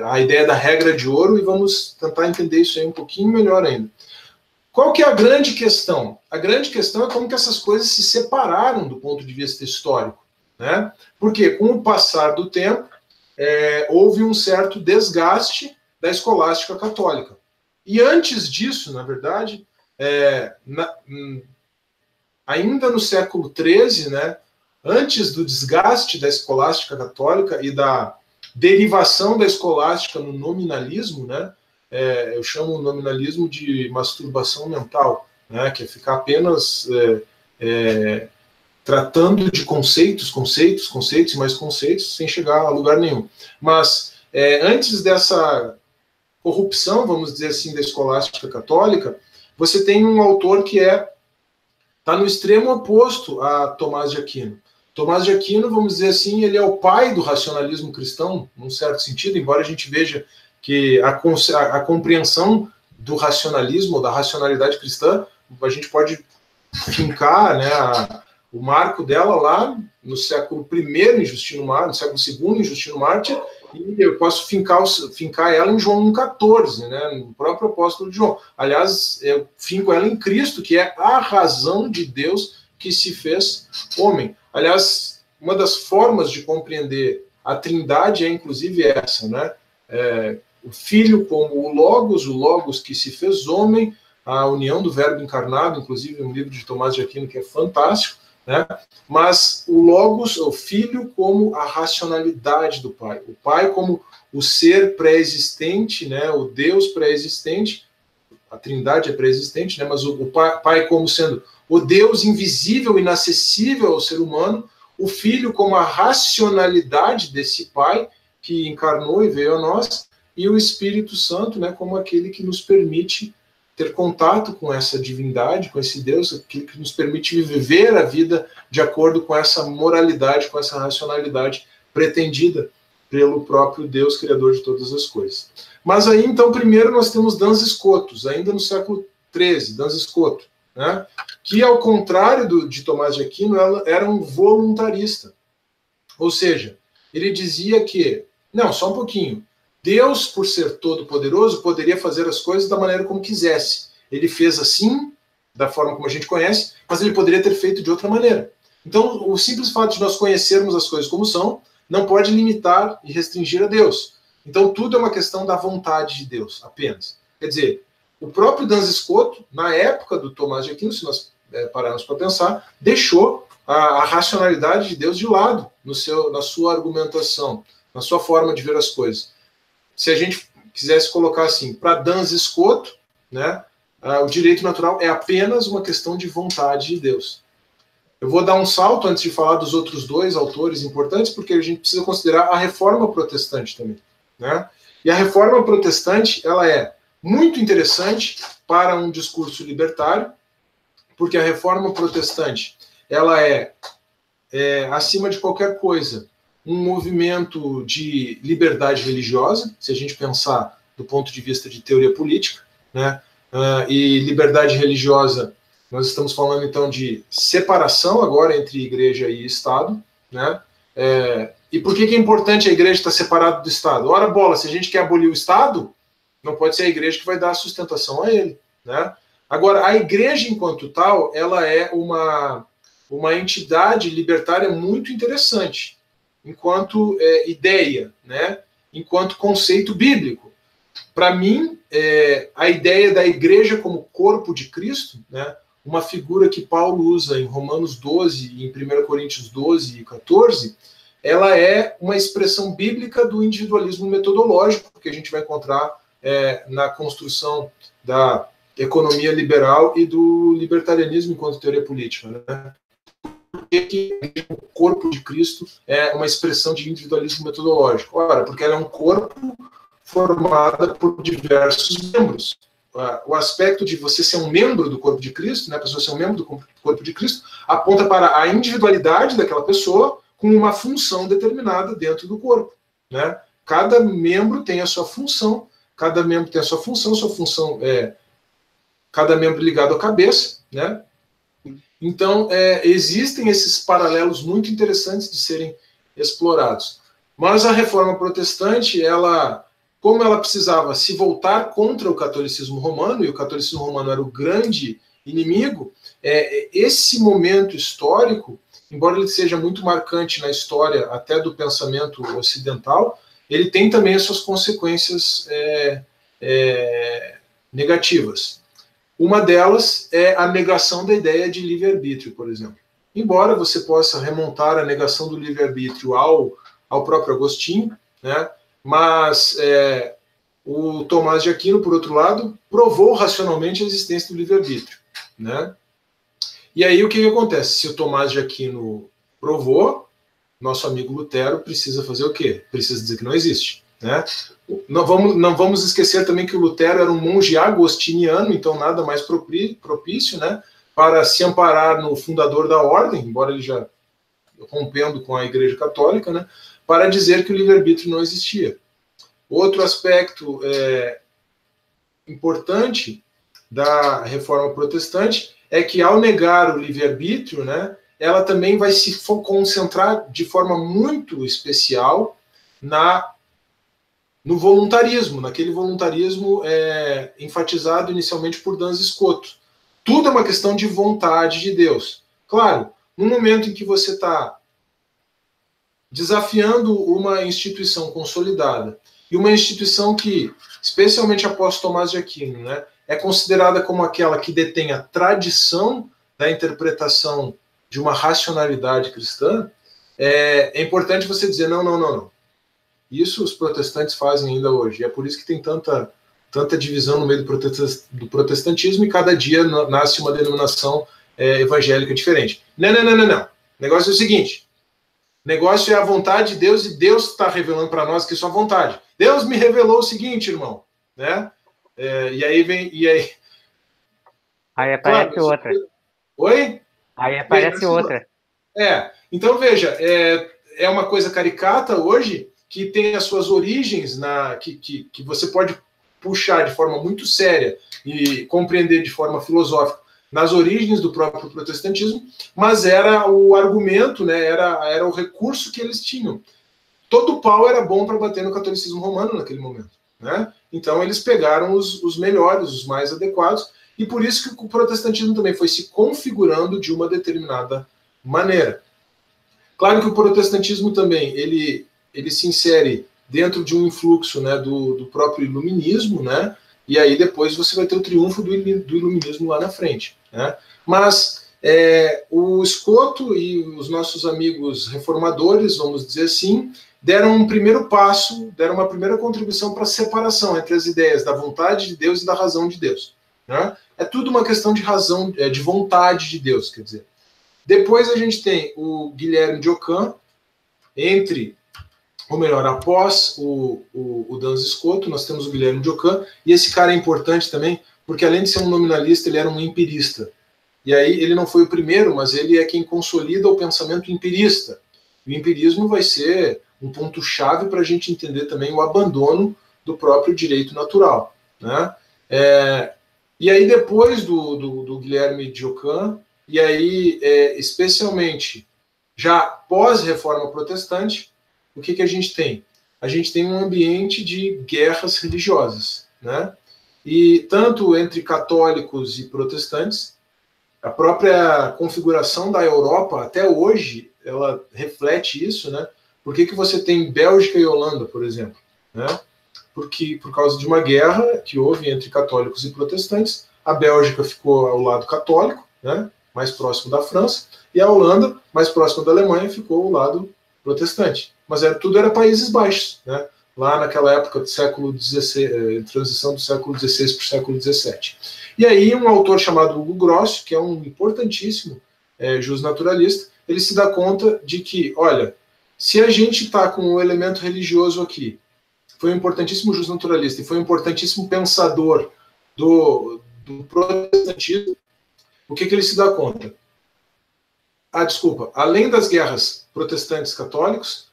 a ideia da regra de ouro e vamos tentar entender isso aí um pouquinho melhor ainda. Qual que é a grande questão? A grande questão é como que essas coisas se separaram do ponto de vista histórico, né? Porque com o passar do tempo, houve um certo desgaste da escolástica católica. E antes disso, na verdade, ainda no século XIII, né, antes do desgaste da escolástica católica e da derivação da escolástica no nominalismo, né, eu chamo o nominalismo de masturbação mental, né, que é ficar apenas tratando de conceitos e mais conceitos, sem chegar a lugar nenhum. Mas antes dessa corrupção, vamos dizer assim, da escolástica católica, você tem um autor que está no extremo oposto a Tomás de Aquino. Tomás de Aquino, vamos dizer assim, ele é o pai do racionalismo cristão, num certo sentido, embora a gente veja que a compreensão do racionalismo, ou da racionalidade cristã, a gente pode fincar, né, o marco dela lá no século I em Justino Mártir, no século II em Justino Mártir, e eu posso fincar ela em João 14, né, no próprio apóstolo de João. Aliás, eu finco ela em Cristo, que é a razão de Deus que se fez homem. Aliás, uma das formas de compreender a Trindade é inclusive essa, né? O Filho como o Logos que se fez homem, a união do Verbo encarnado, inclusive um livro de Tomás de Aquino que é fantástico, né? Mas o Logos, o Filho como a racionalidade do Pai, o Pai como o ser pré-existente, né? O Deus pré-existente, a Trindade é pré-existente, né? Mas o Pai como sendo o Deus invisível, inacessível ao ser humano, o Filho como a racionalidade desse Pai que encarnou e veio a nós, e o Espírito Santo, né, como aquele que nos permite ter contato com essa divindade, com esse Deus, aquele que nos permite viver a vida de acordo com essa moralidade, com essa racionalidade pretendida pelo próprio Deus, Criador de todas as coisas. Mas aí, então, primeiro nós temos Duns Scotus, ainda no século XIII, Duns Scotus, né, que, ao contrário de Tomás de Aquino, era um voluntarista. Ou seja, ele dizia que, não, só um pouquinho, Deus, por ser todo-poderoso, poderia fazer as coisas da maneira como quisesse. Ele fez assim, da forma como a gente conhece, mas ele poderia ter feito de outra maneira. Então, o simples fato de nós conhecermos as coisas como são, não pode limitar e restringir a Deus. Então, tudo é uma questão da vontade de Deus, apenas. Quer dizer, o próprio Duns Scotus, na época do Tomás de Aquino, se nós pararmos para pensar, deixou a racionalidade de Deus de lado na sua argumentação, na sua forma de ver as coisas. Se a gente quisesse colocar assim, para Duns Scotus, né, o direito natural é apenas uma questão de vontade de Deus. Eu vou dar um salto antes de falar dos outros dois autores importantes, porque a gente precisa considerar a Reforma Protestante também, né? E a Reforma Protestante, ela é muito interessante para um discurso libertário, porque a Reforma Protestante, ela acima de qualquer coisa, um movimento de liberdade religiosa, se a gente pensar do ponto de vista de teoria política, né? E liberdade religiosa, nós estamos falando então de separação agora entre igreja e Estado, né? E por que é importante a igreja estar separada do Estado? Ora bola, se a gente quer abolir o Estado, não pode ser a igreja que vai dar a sustentação a ele, né? Agora, a igreja enquanto tal, ela é uma entidade libertária muito interessante, enquanto ideia, né? Enquanto conceito bíblico. Para mim, a ideia da igreja como corpo de Cristo, né? Uma figura que Paulo usa em Romanos 12 e em 1 Coríntios 12 e 14, ela é uma expressão bíblica do individualismo metodológico que a gente vai encontrar na construção da economia liberal e do libertarianismo enquanto teoria política, né? Que o corpo de Cristo é uma expressão de individualismo metodológico. Ora, porque ela é um corpo formado por diversos membros. O aspecto de você ser um membro do corpo de Cristo, né, a pessoa ser um membro do corpo de Cristo, aponta para a individualidade daquela pessoa com uma função determinada dentro do corpo, né? Cada membro tem a sua função, cada membro tem a sua função cada membro ligado à cabeça, né? Então, existem esses paralelos muito interessantes de serem explorados. Mas a Reforma Protestante, ela como ela precisava se voltar contra o catolicismo romano, e o catolicismo romano era o grande inimigo, esse momento histórico, embora ele seja muito marcante na história até do pensamento ocidental, ele tem também as suas consequências negativas. Uma delas é a negação da ideia de livre-arbítrio, por exemplo. Embora você possa remontar a negação do livre-arbítrio ao próprio Agostinho, né, mas o Tomás de Aquino, por outro lado, provou racionalmente a existência do livre-arbítrio, né? E aí o que acontece? Se o Tomás de Aquino provou, nosso amigo Lutero precisa fazer o quê? Precisa dizer que não existe, né? Não vamos esquecer também que o Lutero era um monge agostiniano, então nada mais propício, né, para se amparar no fundador da ordem, embora ele já rompendo com a Igreja Católica, né, para dizer que o livre-arbítrio não existia. Outro aspecto importante da Reforma Protestante é que, ao negar o livre-arbítrio, né, ela também vai se concentrar de forma muito especial no voluntarismo, naquele voluntarismo enfatizado inicialmente por Duns Scoto. Tudo é uma questão de vontade de Deus. Claro, no momento em que você está desafiando uma instituição consolidada, e uma instituição que, especialmente após Tomás de Aquino, né, é considerada como aquela que detém a tradição da interpretação de uma racionalidade cristã, é importante você dizer, não. Isso os protestantes fazem ainda hoje. É por isso que tem tanta divisão no meio do protestantismo, e cada dia nasce uma denominação evangélica diferente. Não. O negócio é o seguinte: o negócio é a vontade de Deus, e Deus está revelando para nós que isso é a vontade. Deus me revelou o seguinte, irmão, né? E aí vem... Aí aparece claro, outra. Oi? Aí aparece outra. Então veja, é uma coisa caricata hoje, que tem as suas origens, que você pode puxar de forma muito séria e compreender de forma filosófica nas origens do próprio protestantismo, mas era o argumento, né, era o recurso que eles tinham. Todo pau era bom para bater no catolicismo romano naquele momento, né? Então eles pegaram os melhores, os mais adequados, e por isso que o protestantismo também foi se configurando de uma determinada maneira. Claro que o protestantismo também, ele se insere dentro de um influxo, né, do próprio iluminismo, né, e aí depois você vai ter o triunfo do iluminismo lá na frente, né? Mas o Scoto e os nossos amigos reformadores, vamos dizer assim, deram um primeiro passo, deram uma primeira contribuição para a separação entre as ideias da vontade de Deus e da razão de Deus, né? É tudo uma questão de razão, de vontade de Deus, quer dizer. Depois a gente tem o Guilherme de Ockham, após o Duns Scoto, nós temos o Guilherme de Ockham, e esse cara é importante também, porque além de ser um nominalista, ele era um empirista. E aí ele não foi o primeiro, mas ele é quem consolida o pensamento empirista. E o empirismo vai ser um ponto-chave para a gente entender também o abandono do próprio direito natural, né? E aí depois do Guilherme de Ockham, e aí especialmente já pós-reforma protestante, o que a gente tem? A gente tem um ambiente de guerras religiosas, né? E tanto entre católicos e protestantes, a própria configuração da Europa até hoje, ela reflete isso, né? Por que você tem Bélgica e Holanda, por exemplo, né? Porque por causa de uma guerra que houve entre católicos e protestantes, a Bélgica ficou ao lado católico, né, mais próximo da França, e a Holanda, mais próximo da Alemanha, ficou ao lado protestante. Mas tudo era Países Baixos, né, lá naquela época do século XVI, transição do século XVI para o século XVII. E aí um autor chamado Hugo Gross, que é um importantíssimo justnaturalista, ele se dá conta de que, olha, se a gente está com um elemento religioso aqui, foi um importantíssimo justnaturalista e foi um importantíssimo pensador do protestantismo, o que ele se dá conta? Além das guerras protestantes católicos,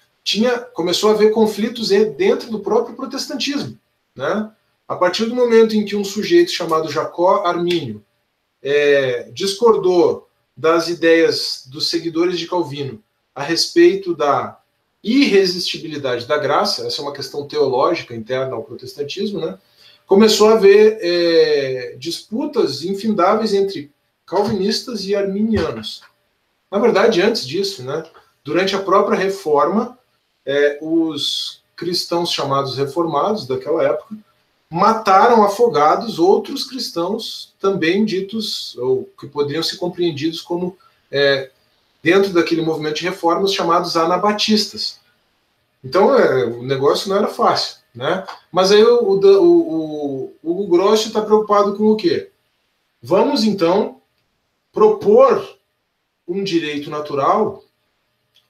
começou a haver conflitos dentro do próprio protestantismo, né? A partir do momento em que um sujeito chamado Jacó Armínio discordou das ideias dos seguidores de Calvino a respeito da irresistibilidade da graça, essa é uma questão teológica interna ao protestantismo, né? Começou a haver disputas infindáveis entre calvinistas e arminianos. Na verdade, antes disso, né, durante a própria reforma, os cristãos chamados reformados daquela época mataram afogados outros cristãos também ditos, ou que poderiam ser compreendidos como, dentro daquele movimento de reformas, chamados anabatistas. Então, o negócio não era fácil, né? Mas aí o Hugo Grosso está preocupado com o quê? Vamos, então, propor um direito natural,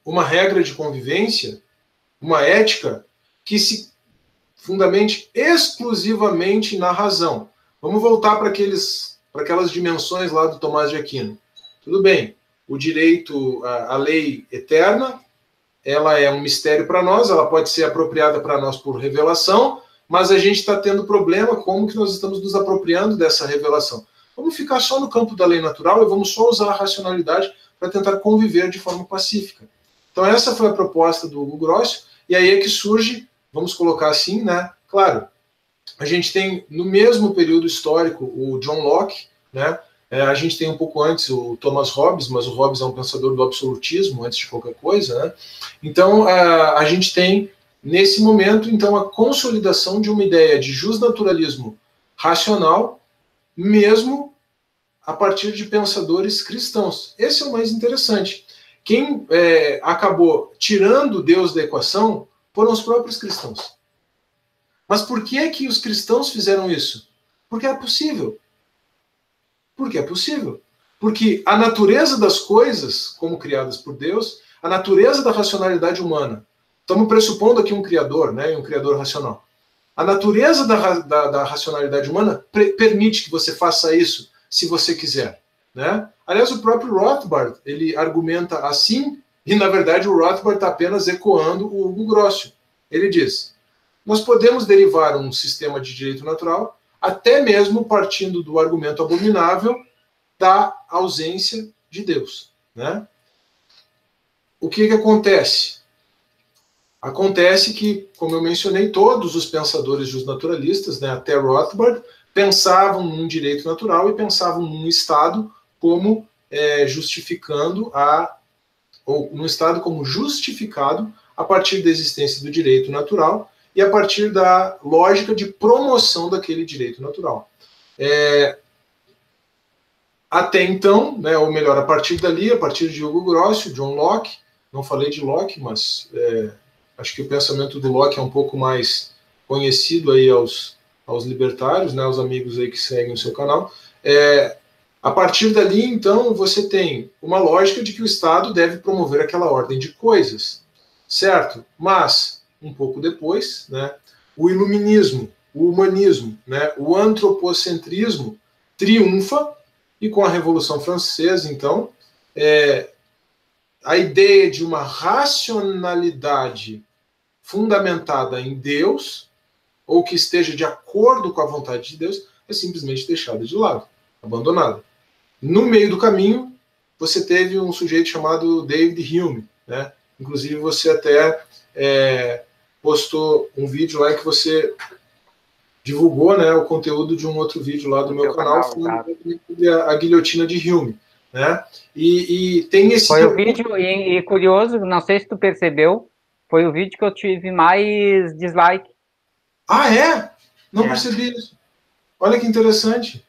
uma regra de convivência, uma ética que se fundamente exclusivamente na razão. Vamos voltar para aquelas dimensões lá do Tomás de Aquino. Tudo bem, o direito, a lei eterna, ela é um mistério para nós, ela pode ser apropriada para nós por revelação, mas a gente está tendo problema como que nós estamos nos apropriando dessa revelação. Vamos ficar só no campo da lei natural e vamos só usar a racionalidade para tentar conviver de forma pacífica. Então essa foi a proposta do Hugo Grosso, e aí é que surge, vamos colocar assim, né? Claro, a gente tem no mesmo período histórico o John Locke, né? A gente tem um pouco antes o Thomas Hobbes, mas o Hobbes é um pensador do absolutismo antes de qualquer coisa, né? Então a gente tem nesse momento então a consolidação de uma ideia de justnaturalismo racional, mesmo a partir de pensadores cristãos. Esse é o mais interessante. Quem acabou tirando Deus da equação foram os próprios cristãos. Mas por que os cristãos fizeram isso? Porque é possível. Porque é possível. Porque a natureza das coisas, como criadas por Deus, a natureza da racionalidade humana, estamos pressupondo aqui um criador, né, um criador racional. A natureza da racionalidade humana permite que você faça isso, se você quiser. Né? Aliás, o próprio Rothbard, ele argumenta assim, e na verdade o Rothbard está apenas ecoando o Hugo Grosso. Ele diz, nós podemos derivar um sistema de direito natural até mesmo partindo do argumento abominável da ausência de Deus. Né? O que acontece? Acontece que, como eu mencionei, todos os pensadores justnaturalistas, né, até Rothbard, pensavam num direito natural e pensavam num Estado como justificando ou num Estado como justificado a partir da existência do direito natural e a partir da lógica de promoção daquele direito natural. Até então, né, ou melhor, a partir dali, a partir de Hugo Grosso, John Locke, não falei de Locke, mas acho que o pensamento do Locke é um pouco mais conhecido aí aos libertários, né, aos amigos aí que seguem o seu canal. A partir dali, então, você tem uma lógica de que o Estado deve promover aquela ordem de coisas, certo? Mas, um pouco depois, né, o iluminismo, o humanismo, né, o antropocentrismo triunfa, e com a Revolução Francesa, então, a ideia de uma racionalidade fundamentada em Deus, ou que esteja de acordo com a vontade de Deus, é simplesmente deixada de lado, abandonada. No meio do caminho, você teve um sujeito chamado David Hume, né? Inclusive você até postou um vídeo lá que você divulgou, né, o conteúdo de um outro vídeo lá do meu canal falando sobre a guilhotina de Hume, né? E tem esse... Foi o vídeo, e curioso, não sei se tu percebeu, foi o vídeo que eu tive mais dislike. Ah, é? Não percebi isso. Olha que interessante.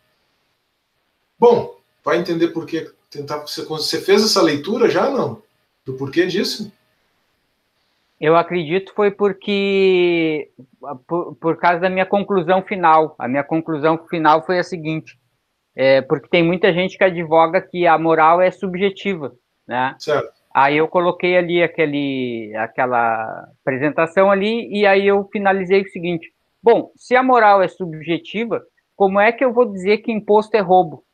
Bom, vai entender por que você fez essa leitura já, não? Do porquê disso? Eu acredito foi porque por causa da minha conclusão final. A minha conclusão final foi a seguinte, porque tem muita gente que advoga que a moral é subjetiva, né? Certo. Aí eu coloquei ali aquela apresentação ali e aí eu finalizei o seguinte, bom, se a moral é subjetiva, como é que eu vou dizer que imposto é roubo?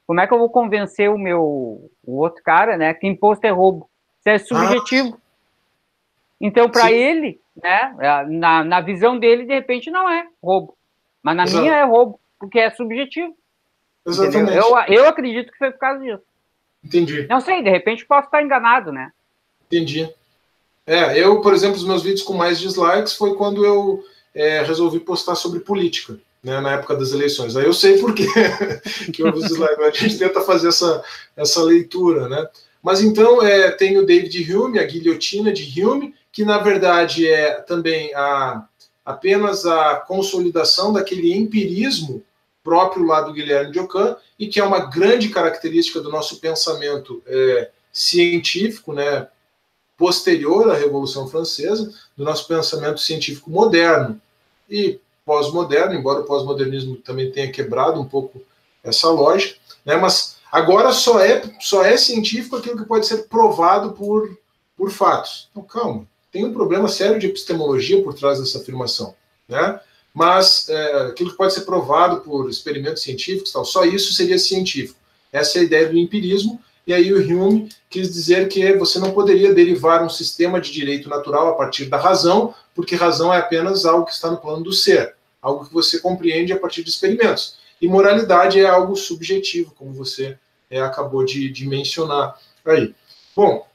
Como é que eu vou convencer o outro cara, né, que imposto é roubo? Isso é subjetivo. Então, para ele, né, na visão dele, de repente, não é roubo. Mas na minha é roubo, porque é subjetivo. Exatamente. Eu acredito que foi por causa disso. Entendi. Não sei, de repente posso estar enganado, né? Entendi. Eu, por exemplo, os meus vídeos com mais dislikes foi quando eu resolvi postar sobre política, né, na época das eleições. Aí eu sei por quê que houve os dislikes. A gente tenta fazer essa leitura, né? Mas então tem o David Hume, a guilhotina de Hume, que na verdade é também apenas a consolidação daquele empirismo próprio lá do Guilherme de Ockham, e que é uma grande característica do nosso pensamento científico, né, posterior à Revolução Francesa, do nosso pensamento científico moderno e pós-moderno, embora o pós-modernismo também tenha quebrado um pouco essa lógica, né, mas agora só é científico aquilo que pode ser provado por fatos. Então, calma, tem um problema sério de epistemologia por trás dessa afirmação, né? Mas aquilo que pode ser provado por experimentos científicos, tal, só isso seria científico. Essa é a ideia do empirismo, e aí o Hume quis dizer que você não poderia derivar um sistema de direito natural a partir da razão, porque razão é apenas algo que está no plano do ser, algo que você compreende a partir de experimentos. E moralidade é algo subjetivo, como você acabou de mencionar aí. Bom,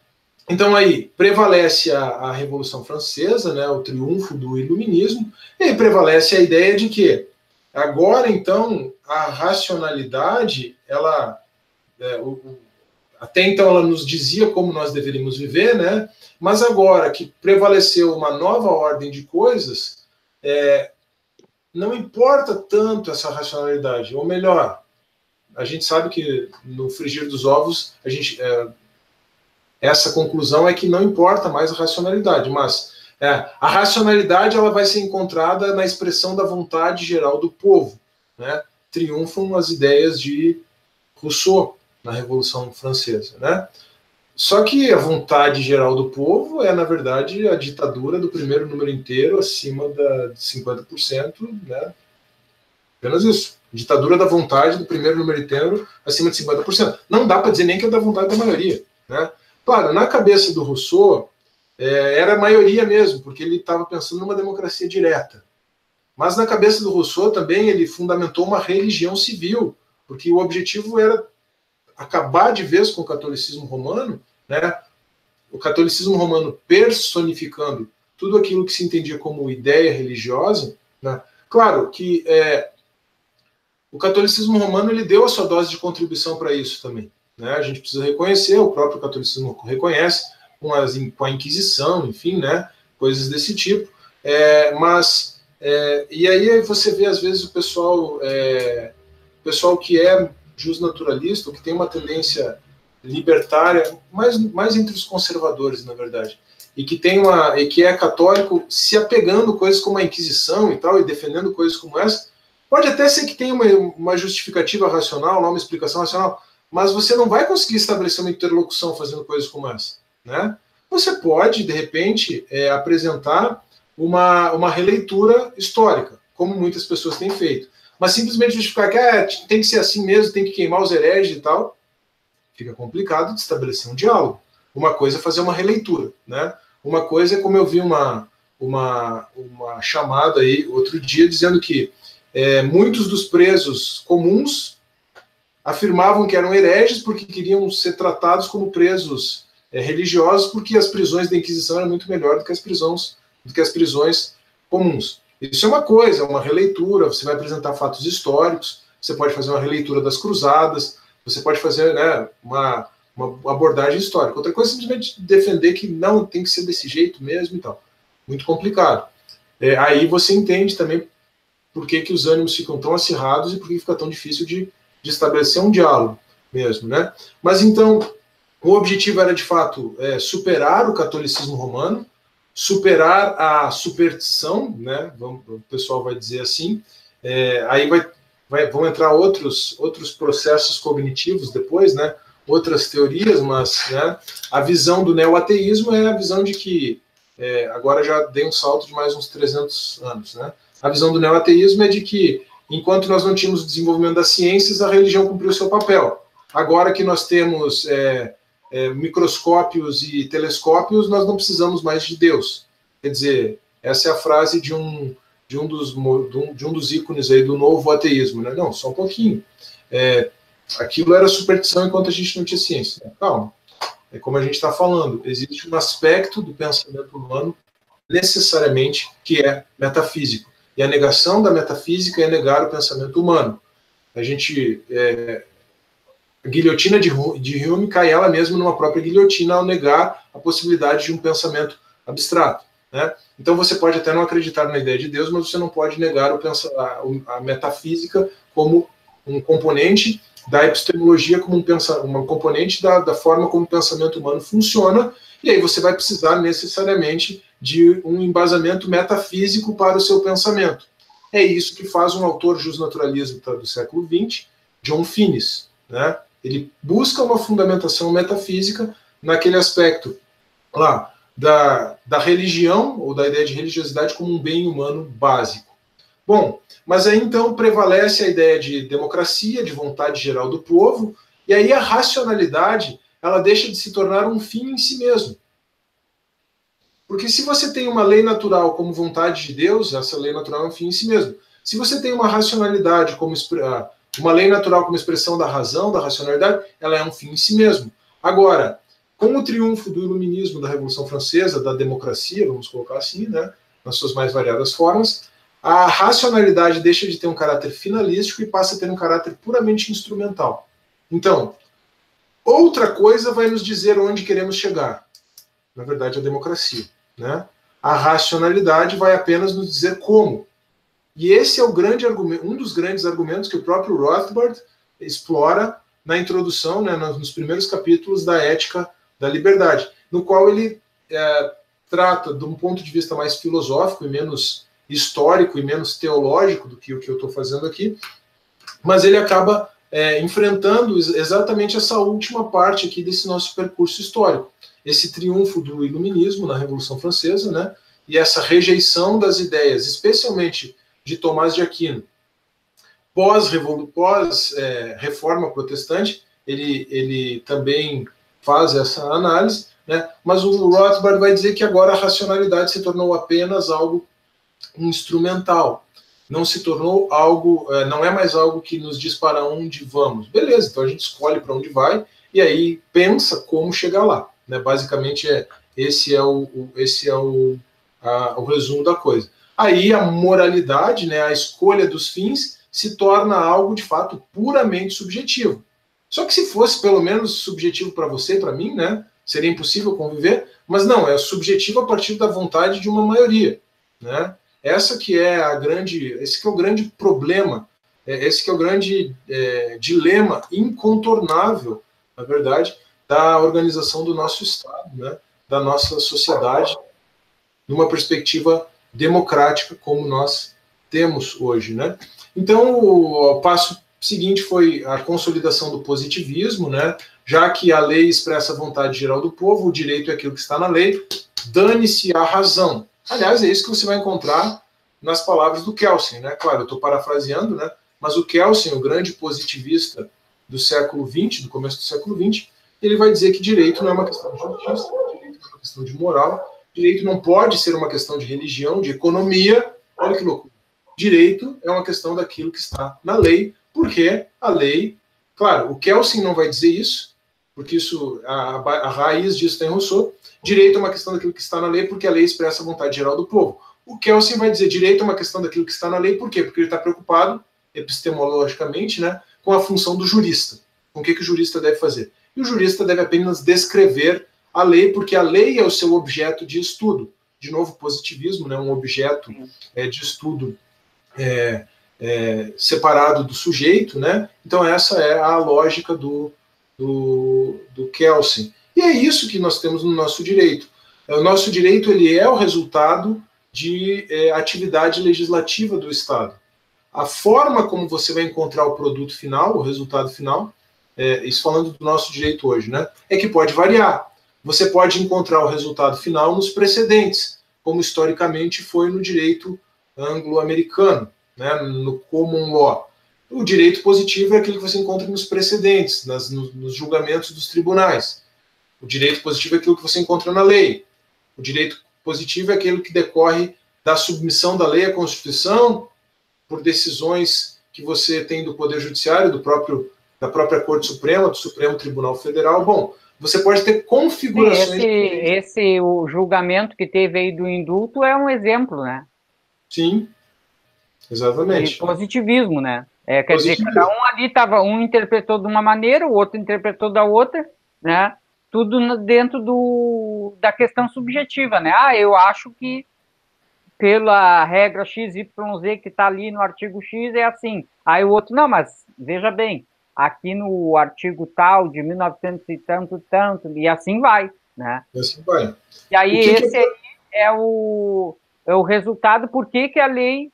então aí prevalece a Revolução Francesa, né, o triunfo do iluminismo, e aí prevalece a ideia de que agora, então, a racionalidade, ela até então ela nos dizia como nós deveríamos viver, né, mas agora que prevaleceu uma nova ordem de coisas, não importa tanto essa racionalidade, ou melhor, a gente sabe que no frigir dos ovos, essa conclusão é que não importa mais a racionalidade, mas a racionalidade ela vai ser encontrada na expressão da vontade geral do povo, né? Triunfam as ideias de Rousseau na Revolução Francesa, né? Só que a vontade geral do povo na verdade, a ditadura do primeiro número inteiro acima de 50%, né? Apenas isso. Ditadura da vontade do primeiro número inteiro acima de 50%. Não dá para dizer nem que é da vontade da maioria, né? Claro, na cabeça do Rousseau, era a maioria mesmo, porque ele estava pensando numa democracia direta. Mas na cabeça do Rousseau também ele fundamentou uma religião civil, porque o objetivo era acabar de vez com o catolicismo romano, né? O catolicismo romano personificando tudo aquilo que se entendia como ideia religiosa, né? Claro que o catolicismo romano ele deu a sua dose de contribuição para isso também, né? A gente precisa reconhecer, o próprio catolicismo reconhece, com a Inquisição, enfim, né? Coisas desse tipo. E aí você vê, às vezes, o pessoal que é justnaturalista, que tem uma tendência libertária, mais entre os conservadores, na verdade, e que é católico, se apegando coisas como a Inquisição e tal, e defendendo coisas como essa. Pode até ser que tenha uma justificativa racional, uma explicação racional, mas você não vai conseguir estabelecer uma interlocução fazendo coisas como essa, né? Você pode, de repente, apresentar uma releitura histórica, como muitas pessoas têm feito. Mas simplesmente justificar que tem que ser assim mesmo, tem que queimar os hereges e tal, fica complicado de estabelecer um diálogo. Uma coisa é fazer uma releitura, né? Uma coisa é como eu vi uma chamada aí outro dia dizendo que muitos dos presos comuns afirmavam que eram hereges porque queriam ser tratados como presos religiosos, porque as prisões da Inquisição eram muito melhores do que as prisões comuns. Isso é uma coisa, é uma releitura, você vai apresentar fatos históricos, você pode fazer uma releitura das cruzadas, você pode fazer, né, uma abordagem histórica. Outra coisa é simplesmente defender que não tem que ser desse jeito mesmo e tal. Muito complicado. Aí você entende também por que os ânimos ficam tão acirrados e por que fica tão difícil de estabelecer um diálogo mesmo, né? Mas então, o objetivo era, de fato, superar o catolicismo romano, superar a superstição, né? O pessoal vai dizer assim. Aí vão entrar outros processos cognitivos depois, né? Outras teorias, mas, né, a visão do neo-ateísmo é a visão de que, agora já dei um salto de mais uns 300 anos, né? A visão do neo-ateísmo é de que, enquanto nós não tínhamos o desenvolvimento das ciências, a religião cumpriu o seu papel. Agora que nós temos microscópios e telescópios, nós não precisamos mais de Deus. Quer dizer, essa é a frase de um dos ícones aí do novo ateísmo, né? Não, só um pouquinho. Aquilo era superstição enquanto a gente não tinha ciência. Calma. é como a gente está falando, existe um aspecto do pensamento humano necessariamente que é metafísico. E a negação da metafísica é negar o pensamento humano. A gente... a guilhotina de Hume cai ela mesma numa própria guilhotina ao negar a possibilidade de um pensamento abstrato, né? Então você pode até não acreditar na ideia de Deus, mas você não pode negar a metafísica como um componente da epistemologia, como uma componente da forma como o pensamento humano funciona, e aí você vai precisar necessariamente de um embasamento metafísico para o seu pensamento. É isso que faz um autor justnaturalismo do século XX, John Finnis, né? Ele busca uma fundamentação metafísica naquele aspecto lá da religião, ou da ideia de religiosidade como um bem humano básico. Bom, mas aí então prevalece a ideia de democracia, de vontade geral do povo, e aí a racionalidade, ela deixa de se tornar um fim em si mesmo. Porque se você tem uma lei natural como vontade de Deus, essa lei natural é um fim em si mesmo. Se você tem uma racionalidade como uma lei natural como expressão da razão, da racionalidade, ela é um fim em si mesmo. Agora, com o triunfo do iluminismo, da Revolução Francesa, da democracia, vamos colocar assim, né, nas suas mais variadas formas, a racionalidade deixa de ter um caráter finalístico e passa a ter um caráter puramente instrumental. Então, outra coisa vai nos dizer onde queremos chegar. Na verdade, a democracia, né? A racionalidade vai apenas nos dizer como. E esse é o grande argumento, um dos grandes argumentos que o próprio Rothbard explora na introdução, né, nos primeiros capítulos da Ética da Liberdade, no qual ele trata de um ponto de vista mais filosófico e menos histórico e menos teológico do que o que eu estou fazendo aqui, mas ele acaba enfrentando exatamente essa última parte aqui desse nosso percurso histórico, esse triunfo do iluminismo na Revolução Francesa, né, e essa rejeição das ideias, especialmente de Tomás de Aquino. Pós-reforma protestante, ele também faz essa análise, né? Mas o Rothbard vai dizer que agora a racionalidade se tornou apenas algo instrumental, não se tornou algo, não é mais algo que nos diz para onde vamos. Beleza, então a gente escolhe para onde vai e aí pensa como chegar lá, né? Basicamente esse é o resumo da coisa. Aí a moralidade, né, a escolha dos fins, se torna algo de fato puramente subjetivo. Só que se fosse pelo menos subjetivo para você e para mim, né, seria impossível conviver, mas não, é subjetivo a partir da vontade de uma maioria, né? Esse que é o grande problema, esse que é o grande dilema incontornável, na verdade, da organização do nosso Estado, né, da nossa sociedade, numa perspectiva democrática como nós temos hoje, né? Então, o passo seguinte foi a consolidação do positivismo, né? Já que a lei expressa a vontade geral do povo, o direito é aquilo que está na lei, dane-se a razão. Aliás, é isso que você vai encontrar nas palavras do Kelsen, né? Claro, eu estou parafraseando, né? Mas o Kelsen, o grande positivista do século XX, do começo do século XX, ele vai dizer que direito não é uma questão de justiça, direito é uma questão de moral, direito não pode ser uma questão de religião, de economia. Olha que loucura. Direito é uma questão daquilo que está na lei, porque a lei... Claro, o Kelsen não vai dizer isso, porque isso, a raiz disso está em Rousseau. Direito é uma questão daquilo que está na lei, porque a lei expressa a vontade geral do povo. O Kelsen vai dizer direito é uma questão daquilo que está na lei, por quê? Porque ele está preocupado, epistemologicamente, né, com a função do jurista. Com o que o jurista deve fazer. E o jurista deve apenas descrever a lei, porque a lei é o seu objeto de estudo. De novo, positivismo, né, um objeto de estudo separado do sujeito, né? Então essa é a lógica do Kelsen. E é isso que nós temos no nosso direito. O nosso direito ele é o resultado de atividade legislativa do Estado. A forma como você vai encontrar o produto final, o resultado final, isso falando do nosso direito hoje, né? É que pode variar. Você pode encontrar o resultado final nos precedentes, como historicamente foi no direito anglo-americano, né, no common law. O direito positivo é aquele que você encontra nos precedentes, nos julgamentos dos tribunais. O direito positivo é aquilo que você encontra na lei. O direito positivo é aquele que decorre da submissão da lei à Constituição, por decisões que você tem do Poder Judiciário, da própria Corte Suprema, do Supremo Tribunal Federal. Bom, Você pode ter configurações... O julgamento que teve aí do indulto é um exemplo, né? Sim, exatamente. De positivismo, né? Quer dizer, cada um ali estava, um interpretou de uma maneira, o outro interpretou da outra, né? Tudo dentro da questão subjetiva, né? Eu acho que pela regra XYZ que está ali no artigo X é assim. Aí o outro, não, mas veja bem, aqui no artigo tal, de 1900 e tanto, e assim vai, né? E assim vai. E aí esse aí é o resultado, por que a lei,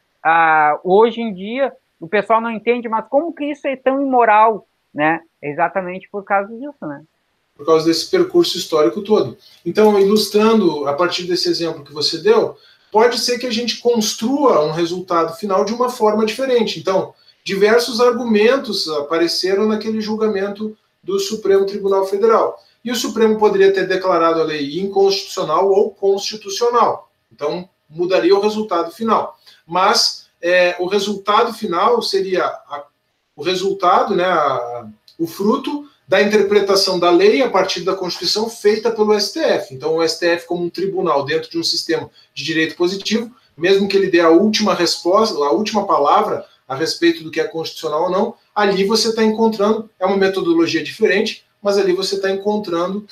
hoje em dia, o pessoal não entende, mas como que isso é tão imoral, né? Exatamente por causa disso, né? Por causa desse percurso histórico todo. Então, ilustrando a partir desse exemplo que você deu, pode ser que a gente construa um resultado final de uma forma diferente. Então, diversos argumentos apareceram naquele julgamento do Supremo Tribunal Federal. E o Supremo poderia ter declarado a lei inconstitucional ou constitucional. Então, mudaria o resultado final. Mas o resultado final seria o resultado, né, o fruto da interpretação da lei a partir da Constituição feita pelo STF. Então, o STF, como um tribunal dentro de um sistema de direito positivo, mesmo que ele dê a última resposta, a última palavra a respeito do que é constitucional ou não, ali você está encontrando, é uma metodologia diferente, mas ali você está encontrando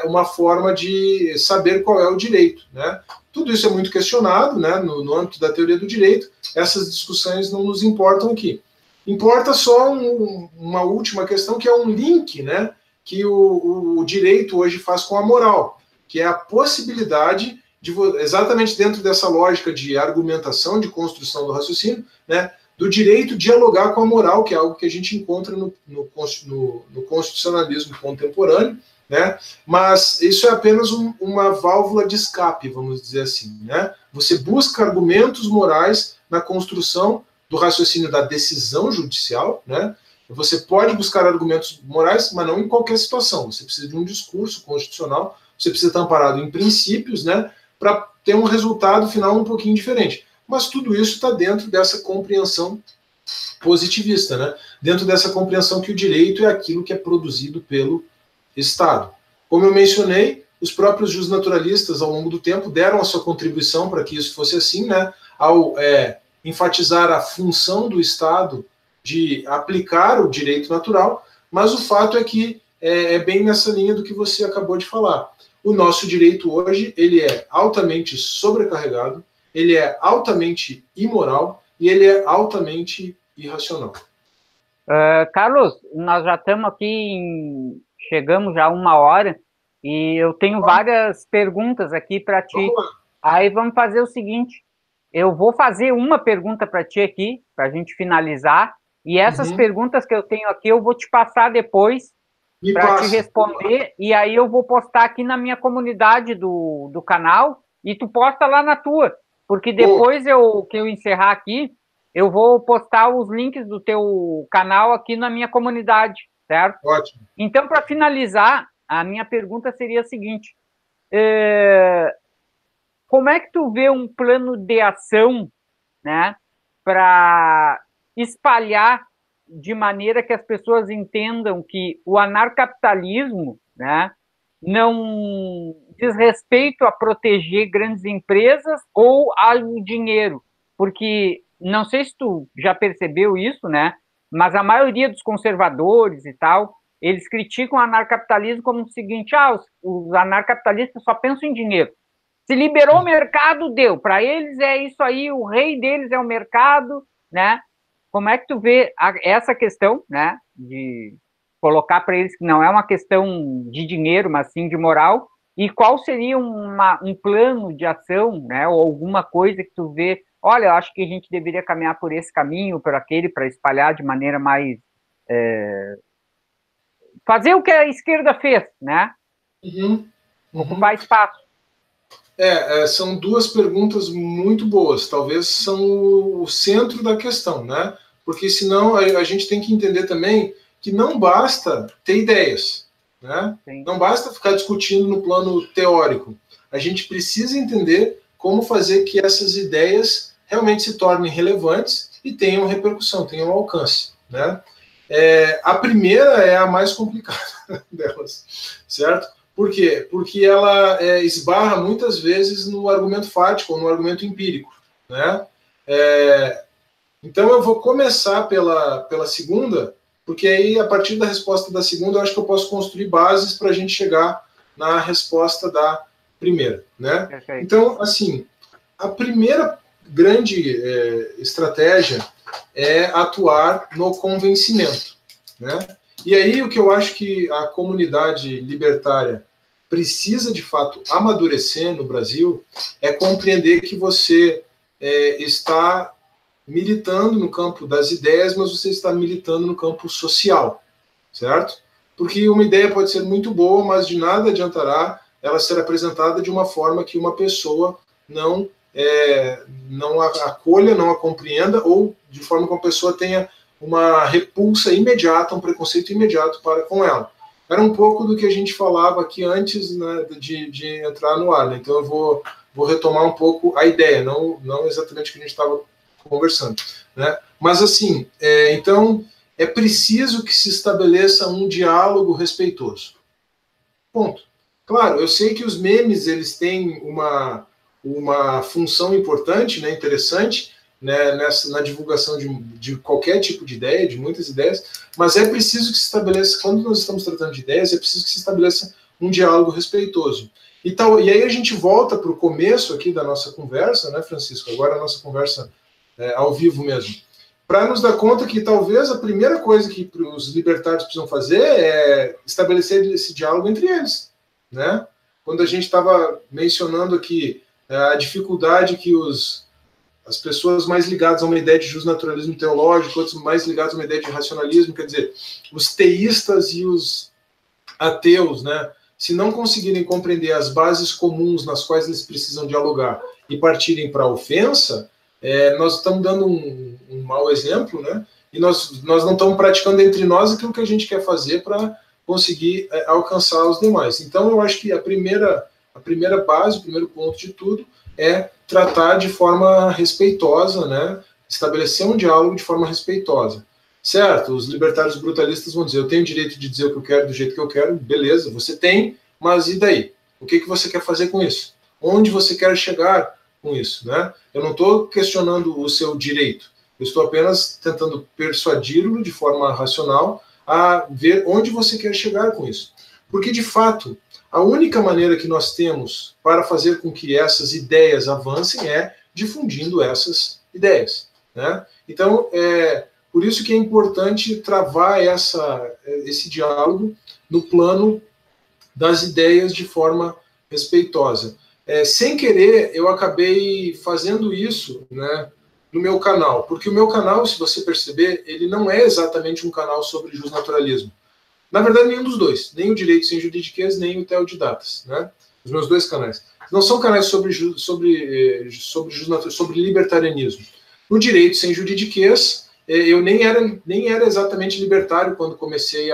uma forma de saber qual é o direito, né? Tudo isso é muito questionado, né, no âmbito da teoria do direito, essas discussões não nos importam aqui. Importa só uma última questão, que é um link, né, que o direito hoje faz com a moral, que é a possibilidade de, exatamente dentro dessa lógica de argumentação, de construção do raciocínio, né, do direito dialogar com a moral, que é algo que a gente encontra no constitucionalismo contemporâneo, né, mas isso é apenas uma válvula de escape, vamos dizer assim, né? Você busca argumentos morais na construção do raciocínio da decisão judicial, né? Você pode buscar argumentos morais, mas não em qualquer situação. Você precisa de um discurso constitucional, você precisa estar amparado em princípios, né, para ter um resultado final um pouquinho diferente. Mas tudo isso está dentro dessa compreensão positivista, né? Dentro dessa compreensão que o direito é aquilo que é produzido pelo Estado. Como eu mencionei, os próprios justnaturalistas, ao longo do tempo, deram a sua contribuição para que isso fosse assim, né? Ao enfatizar a função do Estado de aplicar o direito natural, mas o fato é que é bem nessa linha do que você acabou de falar. O nosso direito hoje, ele é altamente sobrecarregado, ele é altamente imoral e ele é altamente irracional. Carlos, nós já estamos aqui, chegamos já a 1 hora, e eu tenho várias perguntas aqui para ti. Aí vamos fazer o seguinte, eu vou fazer uma pergunta para ti aqui, para a gente finalizar, e essas perguntas que eu tenho aqui eu vou te passar depois para te responder, e aí eu vou postar aqui na minha comunidade do canal, e tu posta lá na tua, porque depois que eu encerrar aqui, eu vou postar os links do teu canal aqui na minha comunidade, certo? Ótimo. Então, para finalizar, a minha pergunta seria a seguinte, como é que tu vê um plano de ação, né, para espalhar de maneira que as pessoas entendam que o anarcapitalismo, né, não diz respeito a proteger grandes empresas ou ao dinheiro, porque não sei se tu já percebeu isso, né, mas a maioria dos conservadores e tal, eles criticam o anarcapitalismo como o seguinte, os anarcapitalistas só pensam em dinheiro. Se liberou o mercado, deu. Para eles é isso aí, o rei deles é o mercado, né? Como é que tu vê essa questão, né, de colocar para eles que não é uma questão de dinheiro, mas sim de moral, e qual seria um plano de ação, né, ou alguma coisa que tu vê, olha, eu acho que a gente deveria caminhar por esse caminho, por aquele, para espalhar de maneira mais... fazer o que a esquerda fez, né? Ocupar espaço. São duas perguntas muito boas, talvez são o centro da questão, né? Porque senão a gente tem que entender também que não basta ter ideias, né? Não basta ficar discutindo no plano teórico. A gente precisa entender como fazer que essas ideias realmente se tornem relevantes e tenham repercussão, tenham alcance, né? A primeira é a mais complicada delas, certo? Por quê? Porque ela esbarra muitas vezes no argumento fático ou no argumento empírico, né? Então eu vou começar pela segunda, porque aí a partir da resposta da segunda eu acho que eu posso construir bases para a gente chegar na resposta da primeira, né? Perfeito. Então, assim, a primeira grande estratégia é atuar no convencimento, né? E aí o que eu acho que a comunidade libertária precisa de fato amadurecer no Brasil é compreender que você está militando no campo das ideias, mas você está militando no campo social, certo? Porque uma ideia pode ser muito boa, mas de nada adiantará ela ser apresentada de uma forma que uma pessoa não a acolha, não a compreenda, ou de forma que uma pessoa tenha uma repulsa imediata, um preconceito imediato para com ela. Era um pouco do que a gente falava aqui antes, né, de entrar no ar, né? Então eu vou retomar um pouco a ideia, não exatamente o que a gente estava conversando, né? Mas assim, então é preciso que se estabeleça um diálogo respeitoso. Ponto. Claro, eu sei que os memes eles têm uma função importante, né, interessante, né, na divulgação de qualquer tipo de ideia, de muitas ideias, mas é preciso que se estabeleça, quando nós estamos tratando de ideias, é preciso que se estabeleça um diálogo respeitoso. E aí a gente volta para o começo aqui da nossa conversa, né, Francisco? Agora a nossa conversa ao vivo mesmo, para nos dar conta que talvez a primeira coisa que os libertários precisam fazer é estabelecer esse diálogo entre eles, né? Quando a gente estava mencionando aqui a dificuldade que as pessoas mais ligadas a uma ideia de justnaturalismo teológico, outros mais ligados a uma ideia de racionalismo, quer dizer, os teístas e os ateus, né? Se não conseguirem compreender as bases comuns nas quais eles precisam dialogar e partirem para a ofensa, nós estamos dando um mau exemplo, né? E nós não estamos praticando entre nós aquilo que a gente quer fazer para conseguir alcançar os demais. Então, eu acho que a primeira base, o primeiro ponto de tudo é tratar de forma respeitosa, né? Estabelecer um diálogo de forma respeitosa. Certo, os libertários brutalistas vão dizer, eu tenho o direito de dizer o que eu quero, do jeito que eu quero, beleza, você tem, mas e daí? O que você quer fazer com isso? Onde você quer chegar com isso, né? Eu não estou questionando o seu direito, eu estou apenas tentando persuadi-lo de forma racional a ver onde você quer chegar com isso. Porque, de fato, a única maneira que nós temos para fazer com que essas ideias avancem é difundindo essas ideias, né? Então, por isso que é importante travar esse diálogo no plano das ideias de forma respeitosa. Sem querer, eu acabei fazendo isso, né, no meu canal, porque o meu canal, se você perceber, ele não é exatamente um canal sobre justnaturalismo. Na verdade, nenhum dos dois, nem o Direito Sem Juridiquês, nem o Teodidatas, né? Os meus dois canais. Não são canais sobre libertarianismo. No Direito Sem Juridiquês, eu nem era exatamente libertário quando comecei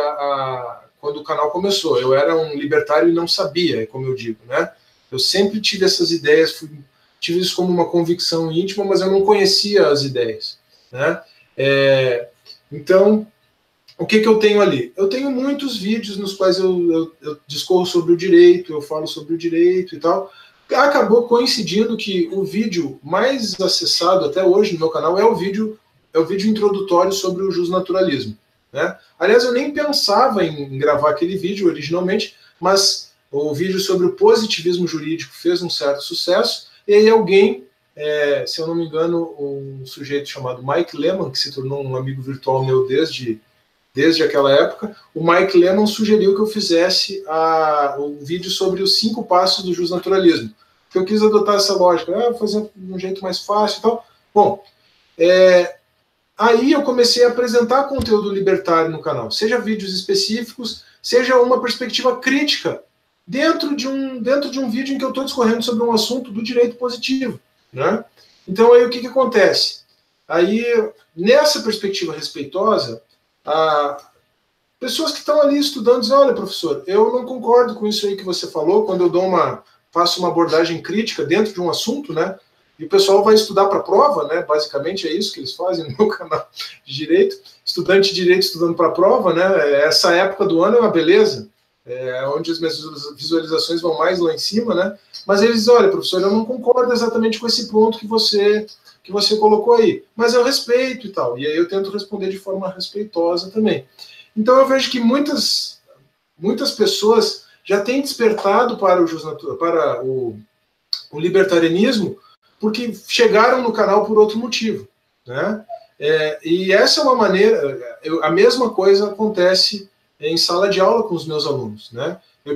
quando o canal começou. Eu era um libertário e não sabia, como eu digo, né? Eu sempre tive essas ideias, tive isso como uma convicção íntima, mas eu não conhecia as ideias, né? Então, o que eu tenho ali? Eu tenho muitos vídeos nos quais eu discorro sobre o direito, eu falo sobre o direito e tal. Acabou coincidindo que o vídeo mais acessado até hoje no meu canal é o vídeo introdutório sobre o justnaturalismo, né? Aliás, eu nem pensava em gravar aquele vídeo originalmente, mas o vídeo sobre o positivismo jurídico fez um certo sucesso, e aí alguém, se eu não me engano, um sujeito chamado Mike Lehman, que se tornou um amigo virtual meu desde aquela época, o Mike Lehman sugeriu que eu fizesse um vídeo sobre os 5 passos do justnaturalismo. Que eu quis adotar essa lógica, fazer de um jeito mais fácil e tal. Bom, aí eu comecei a apresentar conteúdo libertário no canal, seja vídeos específicos, seja uma perspectiva crítica, dentro de um vídeo em que eu estou discorrendo sobre um assunto do direito positivo, né? Então aí o que acontece? Aí, nessa perspectiva respeitosa, pessoas que estão ali estudando dizem, olha, professor, eu não concordo com isso aí que você falou, quando eu faço uma abordagem crítica dentro de um assunto, né? E o pessoal vai estudar para a prova, né? Basicamente é isso que eles fazem no meu canal de Direito. Estudante de Direito estudando para a prova, né? Essa época do ano é uma beleza, onde as minhas visualizações vão mais lá em cima, né? Mas eles dizem, olha, professor, eu não concordo exatamente com esse ponto que você colocou aí, mas eu respeito e tal. E aí eu tento responder de forma respeitosa também. Então eu vejo que muitas pessoas já têm despertado para o libertarianismo porque chegaram no canal por outro motivo, né? E essa é uma maneira. A mesma coisa acontece em sala de aula com os meus alunos, né? Eu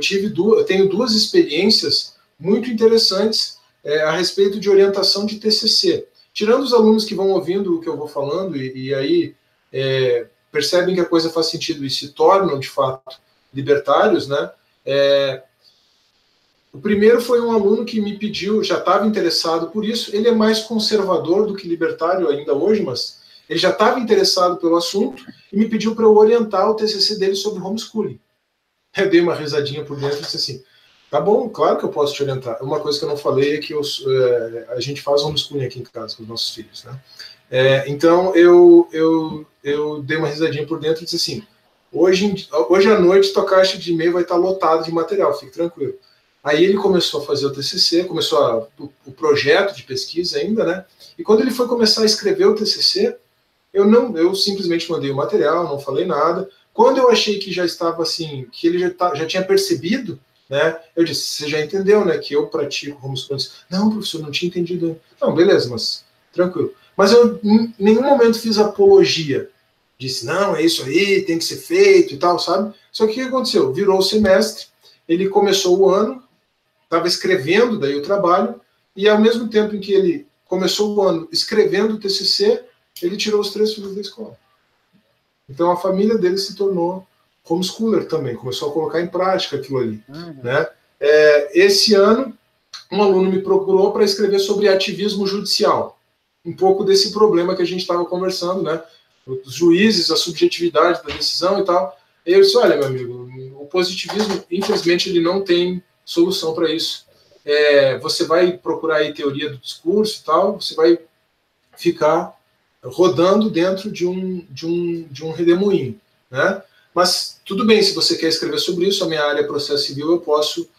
tenho duas experiências muito interessantes a respeito de orientação de TCC. Tirando os alunos que vão ouvindo o que eu vou falando e aí percebem que a coisa faz sentido e se tornam, de fato, libertários, né? O primeiro foi um aluno que me pediu, já estava interessado por isso, ele é mais conservador do que libertário ainda hoje, mas ele já estava interessado pelo assunto e me pediu para eu orientar o TCC dele sobre homeschooling. Eu dei uma risadinha por dentro e disse assim, tá bom, claro que eu posso te orientar. Uma coisa que eu não falei é que a gente faz homeschooling aqui em casa com os nossos filhos, né? Então, eu dei uma risadinha por dentro e disse assim, hoje à noite tua caixa de e-mail vai estar lotada de material, fique tranquilo. Aí ele começou a fazer o TCC, começou o projeto de pesquisa ainda, né? E quando ele foi começar a escrever o TCC, eu simplesmente mandei o material, não falei nada. Quando eu achei que já estava assim, que ele já tinha percebido, né? Eu disse, você já entendeu, né? Que eu pratico homeschooling. Não, professor, não tinha entendido. Não, beleza, mas tranquilo. Mas eu em nenhum momento fiz apologia. Disse, não, é isso aí, tem que ser feito e tal, sabe? Só que o que aconteceu? Virou o semestre, ele começou o ano, estava escrevendo daí o trabalho, e ao mesmo tempo em que ele começou o ano escrevendo o TCC, ele tirou os 3 filhos da escola. Então a família dele se tornou homeschooler também, começou a colocar em prática aquilo ali. Né? Esse ano, um aluno me procurou para escrever sobre ativismo judicial, um pouco desse problema que a gente estava conversando, né? Os juízes, a subjetividade da decisão e tal. E eu disse, olha, meu amigo, o positivismo, infelizmente, ele não tem solução para isso. Você vai procurar aí teoria do discurso e tal, você vai ficar rodando dentro de um redemoinho, né? Mas tudo bem, se você quer escrever sobre isso, a minha área é processo civil, eu posso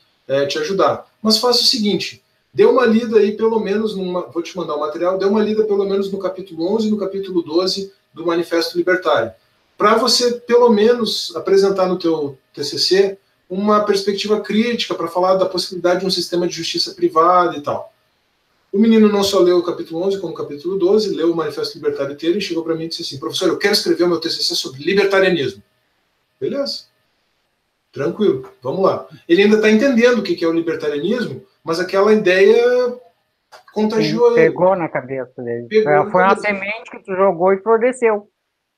te ajudar. Mas faça o seguinte, dê uma lida aí pelo menos, vou te mandar o material, dê uma lida pelo menos no capítulo 11 e no capítulo 12 do Manifesto Libertário, para você pelo menos apresentar no teu TCC uma perspectiva crítica para falar da possibilidade de um sistema de justiça privada e tal. O menino não só leu o capítulo 11 como o capítulo 12, leu o Manifesto Libertário inteiro e chegou para mim e disse assim, professor, eu quero escrever o meu TCC sobre libertarianismo. Beleza. Tranquilo, vamos lá. Ele ainda está entendendo o que é o libertarianismo, mas aquela ideia contagiou ele. Pegou na cabeça dele. Foi uma semente que tu jogou e floresceu.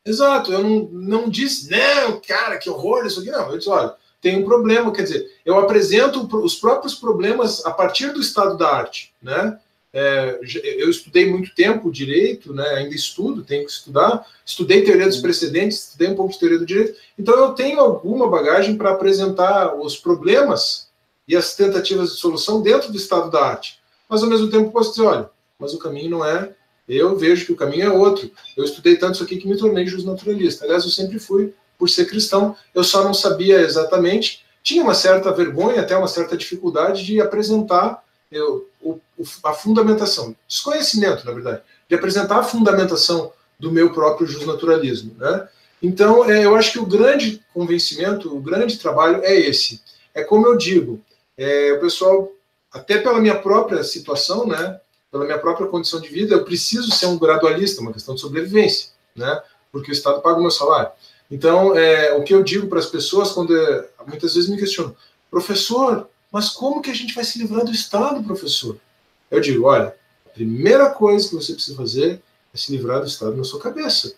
Exato, eu não disse, não, cara, que horror isso aqui. Não, eu disse, olha, tem um problema, quer dizer, eu apresento os próprios problemas a partir do estado da arte, né? Eu estudei muito tempo direito, né? Ainda estudo, tenho que estudar, estudei teoria dos precedentes, estudei um pouco de teoria do direito, então eu tenho alguma bagagem para apresentar os problemas e as tentativas de solução dentro do estado da arte, mas ao mesmo tempo posso dizer, olha, mas o caminho não é, eu vejo que o caminho é outro, eu estudei tanto isso aqui que me tornei justnaturalista, aliás, eu sempre fui, por ser cristão, eu só não sabia exatamente, tinha uma certa vergonha, até uma certa dificuldade de apresentar a fundamentação, desconhecimento, na verdade, de apresentar a fundamentação do meu próprio justnaturalismo, né? Então, eu acho que o grande convencimento, o grande trabalho é esse. É como eu digo, o pessoal, até pela minha própria situação, né, pela minha própria condição de vida, eu preciso ser um gradualista, uma questão de sobrevivência, né, porque o Estado paga o meu salário. Então, o que eu digo para as pessoas, quando muitas vezes me questionam, professor, mas como que a gente vai se livrar do Estado, professor? Eu digo, olha, a primeira coisa que você precisa fazer é se livrar do Estado na sua cabeça.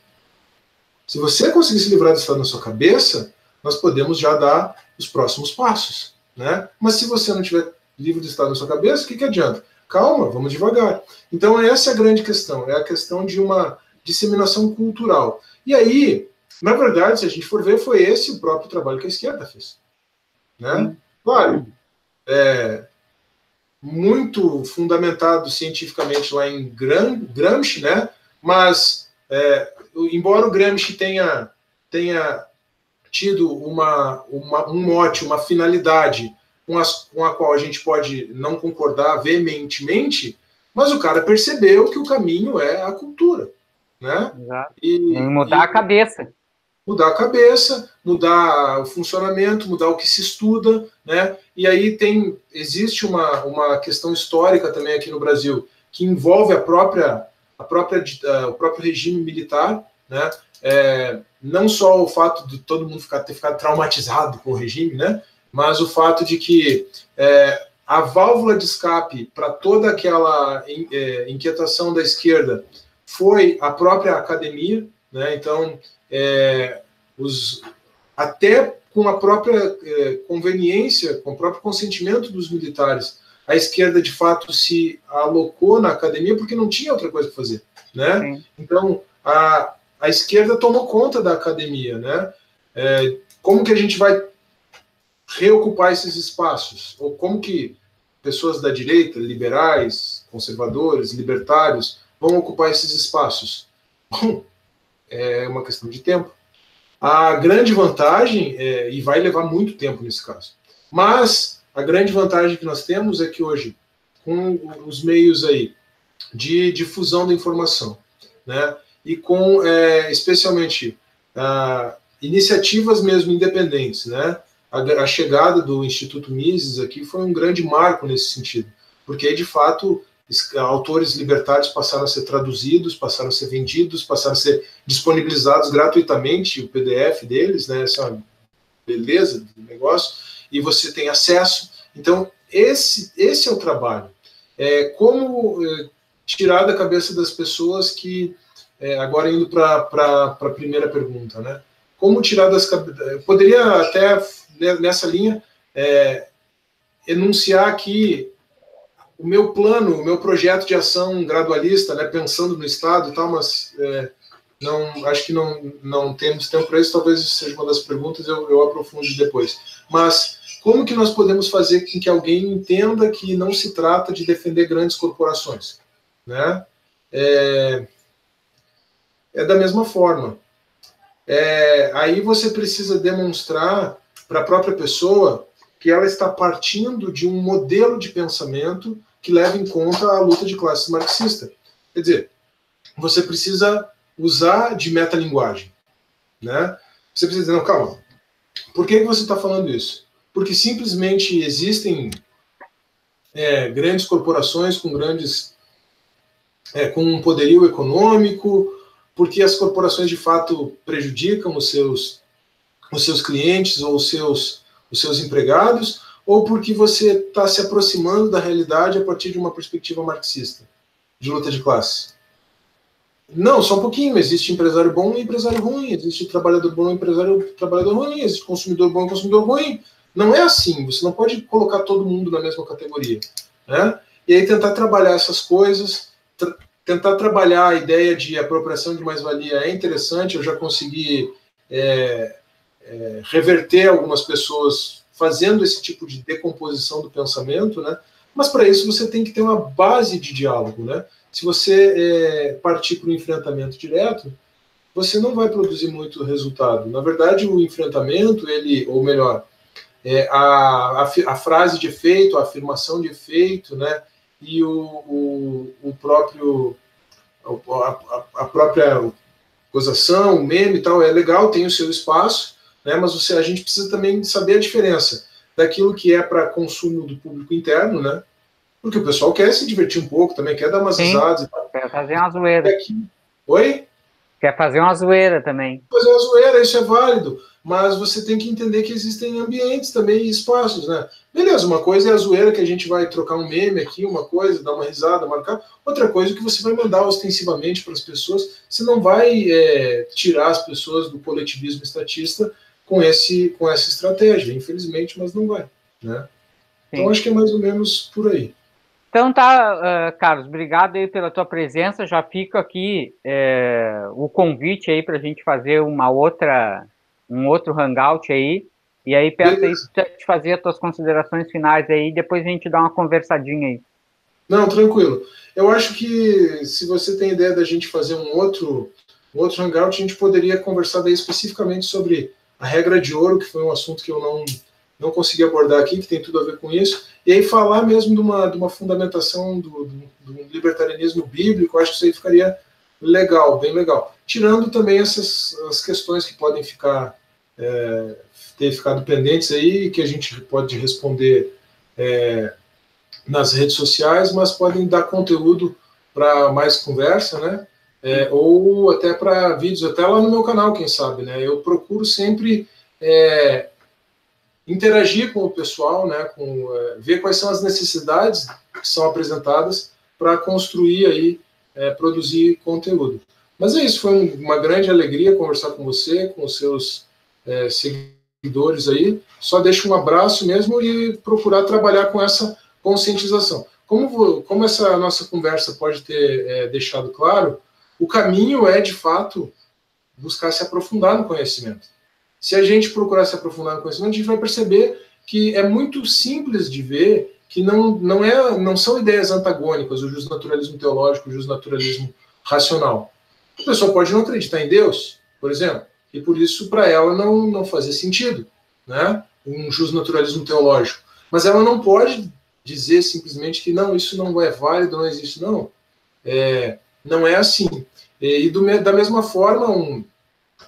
Se você conseguir se livrar do Estado na sua cabeça, nós podemos já dar os próximos passos, né? Mas se você não tiver livre do Estado na sua cabeça, o que adianta? Calma, vamos devagar. Então essa é a grande questão, é a questão de uma disseminação cultural. E aí, na verdade, se a gente for ver, foi esse o próprio trabalho que a esquerda fez, né? Claro, muito fundamentado cientificamente lá em Gramsci, né? Mas, embora o Gramsci tenha tido um mote, uma finalidade com a qual a gente pode não concordar veementemente, mas o cara percebeu que o caminho é a cultura, né? Exato. E mudar a cabeça. Mudar a cabeça, mudar o funcionamento, mudar o que se estuda, né? E aí existe uma questão histórica também aqui no Brasil que envolve o próprio regime militar, né? Não só o fato de todo mundo ter ficado traumatizado com o regime, né? Mas o fato de que a válvula de escape para toda aquela inquietação da esquerda foi a própria academia, né? Então, até com a própria conveniência, com o próprio consentimento dos militares, a esquerda de fato se alocou na academia porque não tinha outra coisa para fazer, né? Sim. Então, a esquerda tomou conta da academia, né? Como que a gente vai reocupar esses espaços? Ou como que pessoas da direita, liberais, conservadores, libertários, vão ocupar esses espaços? Bom, é uma questão de tempo. A grande vantagem, e vai levar muito tempo nesse caso, mas a grande vantagem que nós temos é que hoje, com os meios aí de difusão da informação, né, e com, especialmente, iniciativas mesmo independentes, né, a chegada do Instituto Mises aqui foi um grande marco nesse sentido, porque, de fato, autores libertários passaram a ser traduzidos, passaram a ser vendidos, passaram a ser disponibilizados gratuitamente, o PDF deles, né, essa beleza do negócio, e você tem acesso. Então, esse é o trabalho. Como tirar da cabeça das pessoas que, agora indo para a primeira pergunta, né, como tirar das cabeças... Poderia até, nessa linha, enunciar aqui o meu plano, o meu projeto de ação gradualista, né, pensando no Estado e tal, mas acho que não temos tempo para isso, talvez isso seja uma das perguntas, eu aprofundo depois. Mas como que nós podemos fazer com que alguém entenda que não se trata de defender grandes corporações, né? Da mesma forma. Aí você precisa demonstrar para a própria pessoa que ela está partindo de um modelo de pensamento que leva em conta a luta de classes marxista. Quer dizer, você precisa usar de metalinguagem, né? Você precisa dizer, não, calma, por que você está falando isso? Porque simplesmente existem grandes corporações com com um poderio econômico, porque as corporações de fato prejudicam os seus clientes ou os seus empregados, ou porque você está se aproximando da realidade a partir de uma perspectiva marxista, de luta de classe. Não, só um pouquinho. Existe empresário bom e empresário ruim, existe trabalhador bom e trabalhador ruim, existe consumidor bom e consumidor ruim. Não é assim, você não pode colocar todo mundo na mesma categoria, né? E aí tentar trabalhar essas coisas, tentar trabalhar a ideia de apropriação de mais-valia é interessante. Eu já consegui reverter algumas pessoas fazendo esse tipo de decomposição do pensamento, né? Mas para isso você tem que ter uma base de diálogo, né? Se você partir para o enfrentamento direto, você não vai produzir muito resultado. Na verdade, o enfrentamento, ou melhor, a frase de efeito, a afirmação de efeito, né? E a própria gozação, o meme e tal, é legal, tem o seu espaço, né, mas a gente precisa também saber a diferença daquilo que é para consumo do público interno, né, porque o pessoal quer se divertir um pouco também, quer dar umas risadas. Quer fazer uma zoeira. Oi? Quer fazer uma zoeira também. Fazer uma zoeira, isso é válido, mas você tem que entender que existem ambientes também e espaços, né? Beleza, uma coisa é a zoeira que a gente vai trocar um meme aqui, uma coisa, dar uma risada, marcar. Outra coisa é que você vai mandar ostensivamente para as pessoas. Você não vai tirar as pessoas do coletivismo estatista com essa estratégia, infelizmente, mas não vai, né? Então acho que é mais ou menos por aí. Então tá, Carlos, obrigado aí pela tua presença. Já fica aqui o convite aí para a gente fazer um outro hangout aí. E aí peço aí para te fazer as tuas considerações finais aí, depois a gente dá uma conversadinha aí. Não, tranquilo. Eu acho que se você tem ideia da gente fazer um outro hangout, a gente poderia conversar daí especificamente sobre a regra de ouro, que foi um assunto que eu não consegui abordar aqui, que tem tudo a ver com isso, e aí falar mesmo de uma fundamentação do libertarianismo bíblico. Eu acho que isso aí ficaria legal, bem legal. Tirando também as questões que podem ter ficado pendentes aí, que a gente pode responder nas redes sociais, mas podem dar conteúdo para mais conversa, né? Ou até para vídeos, até lá no meu canal, quem sabe, né? Eu procuro sempre interagir com o pessoal, né? Ver quais são as necessidades que são apresentadas para construir aí, produzir conteúdo. Mas é isso, foi uma grande alegria conversar com você, com os seus seguidores aí. Só deixo um abraço mesmo e procurar trabalhar com essa conscientização. Como essa nossa conversa pode ter deixado claro, o caminho é, de fato, buscar se aprofundar no conhecimento. Se a gente procurar se aprofundar no conhecimento, a gente vai perceber que é muito simples de ver que não são ideias antagônicas, o justnaturalismo teológico, o justnaturalismo racional. A pessoa pode não acreditar em Deus, por exemplo, e por isso para ela não fazia sentido, né? Um justnaturalismo teológico. Mas ela não pode dizer simplesmente que não, isso não é válido, não existe, não. Não é assim. Da mesma forma,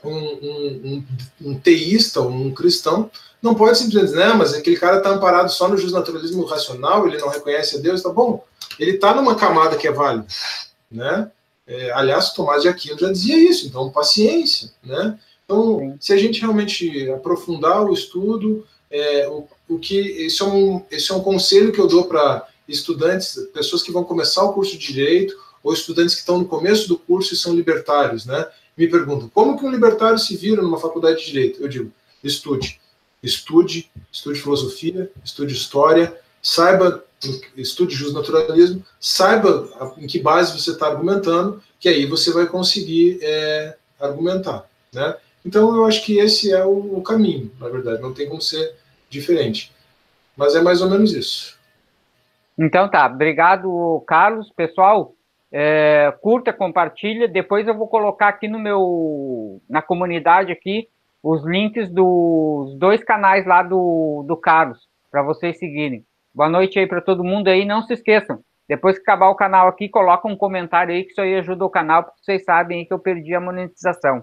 um teísta, um cristão, não pode simplesmente dizer, não, mas aquele cara está amparado só no justnaturalismo racional, ele não reconhece a Deus, tá bom. Ele está numa camada que é válida, né? Aliás, Tomás de Aquino já dizia isso, então paciência, né? Então, se a gente realmente aprofundar o estudo, esse é um conselho que eu dou para estudantes, pessoas que vão começar o curso de Direito, ou estudantes que estão no começo do curso e são libertários, né? Me perguntam, como que um libertário se vira numa faculdade de Direito? Eu digo, estude filosofia, estude história, estude justnaturalismo, saiba em que base você está argumentando, que aí você vai conseguir argumentar, né? Então, eu acho que esse é o caminho, na verdade, não tem como ser diferente. Mas é mais ou menos isso. Então tá, obrigado, Carlos. Pessoal, curta, compartilha. Depois eu vou colocar aqui na comunidade aqui os links dos 2 canais lá do Carlos, para vocês seguirem. Boa noite aí para todo mundo aí. Não se esqueçam, depois que acabar o canal aqui, coloca um comentário aí, que isso aí ajuda o canal, porque vocês sabem aí que eu perdi a monetização.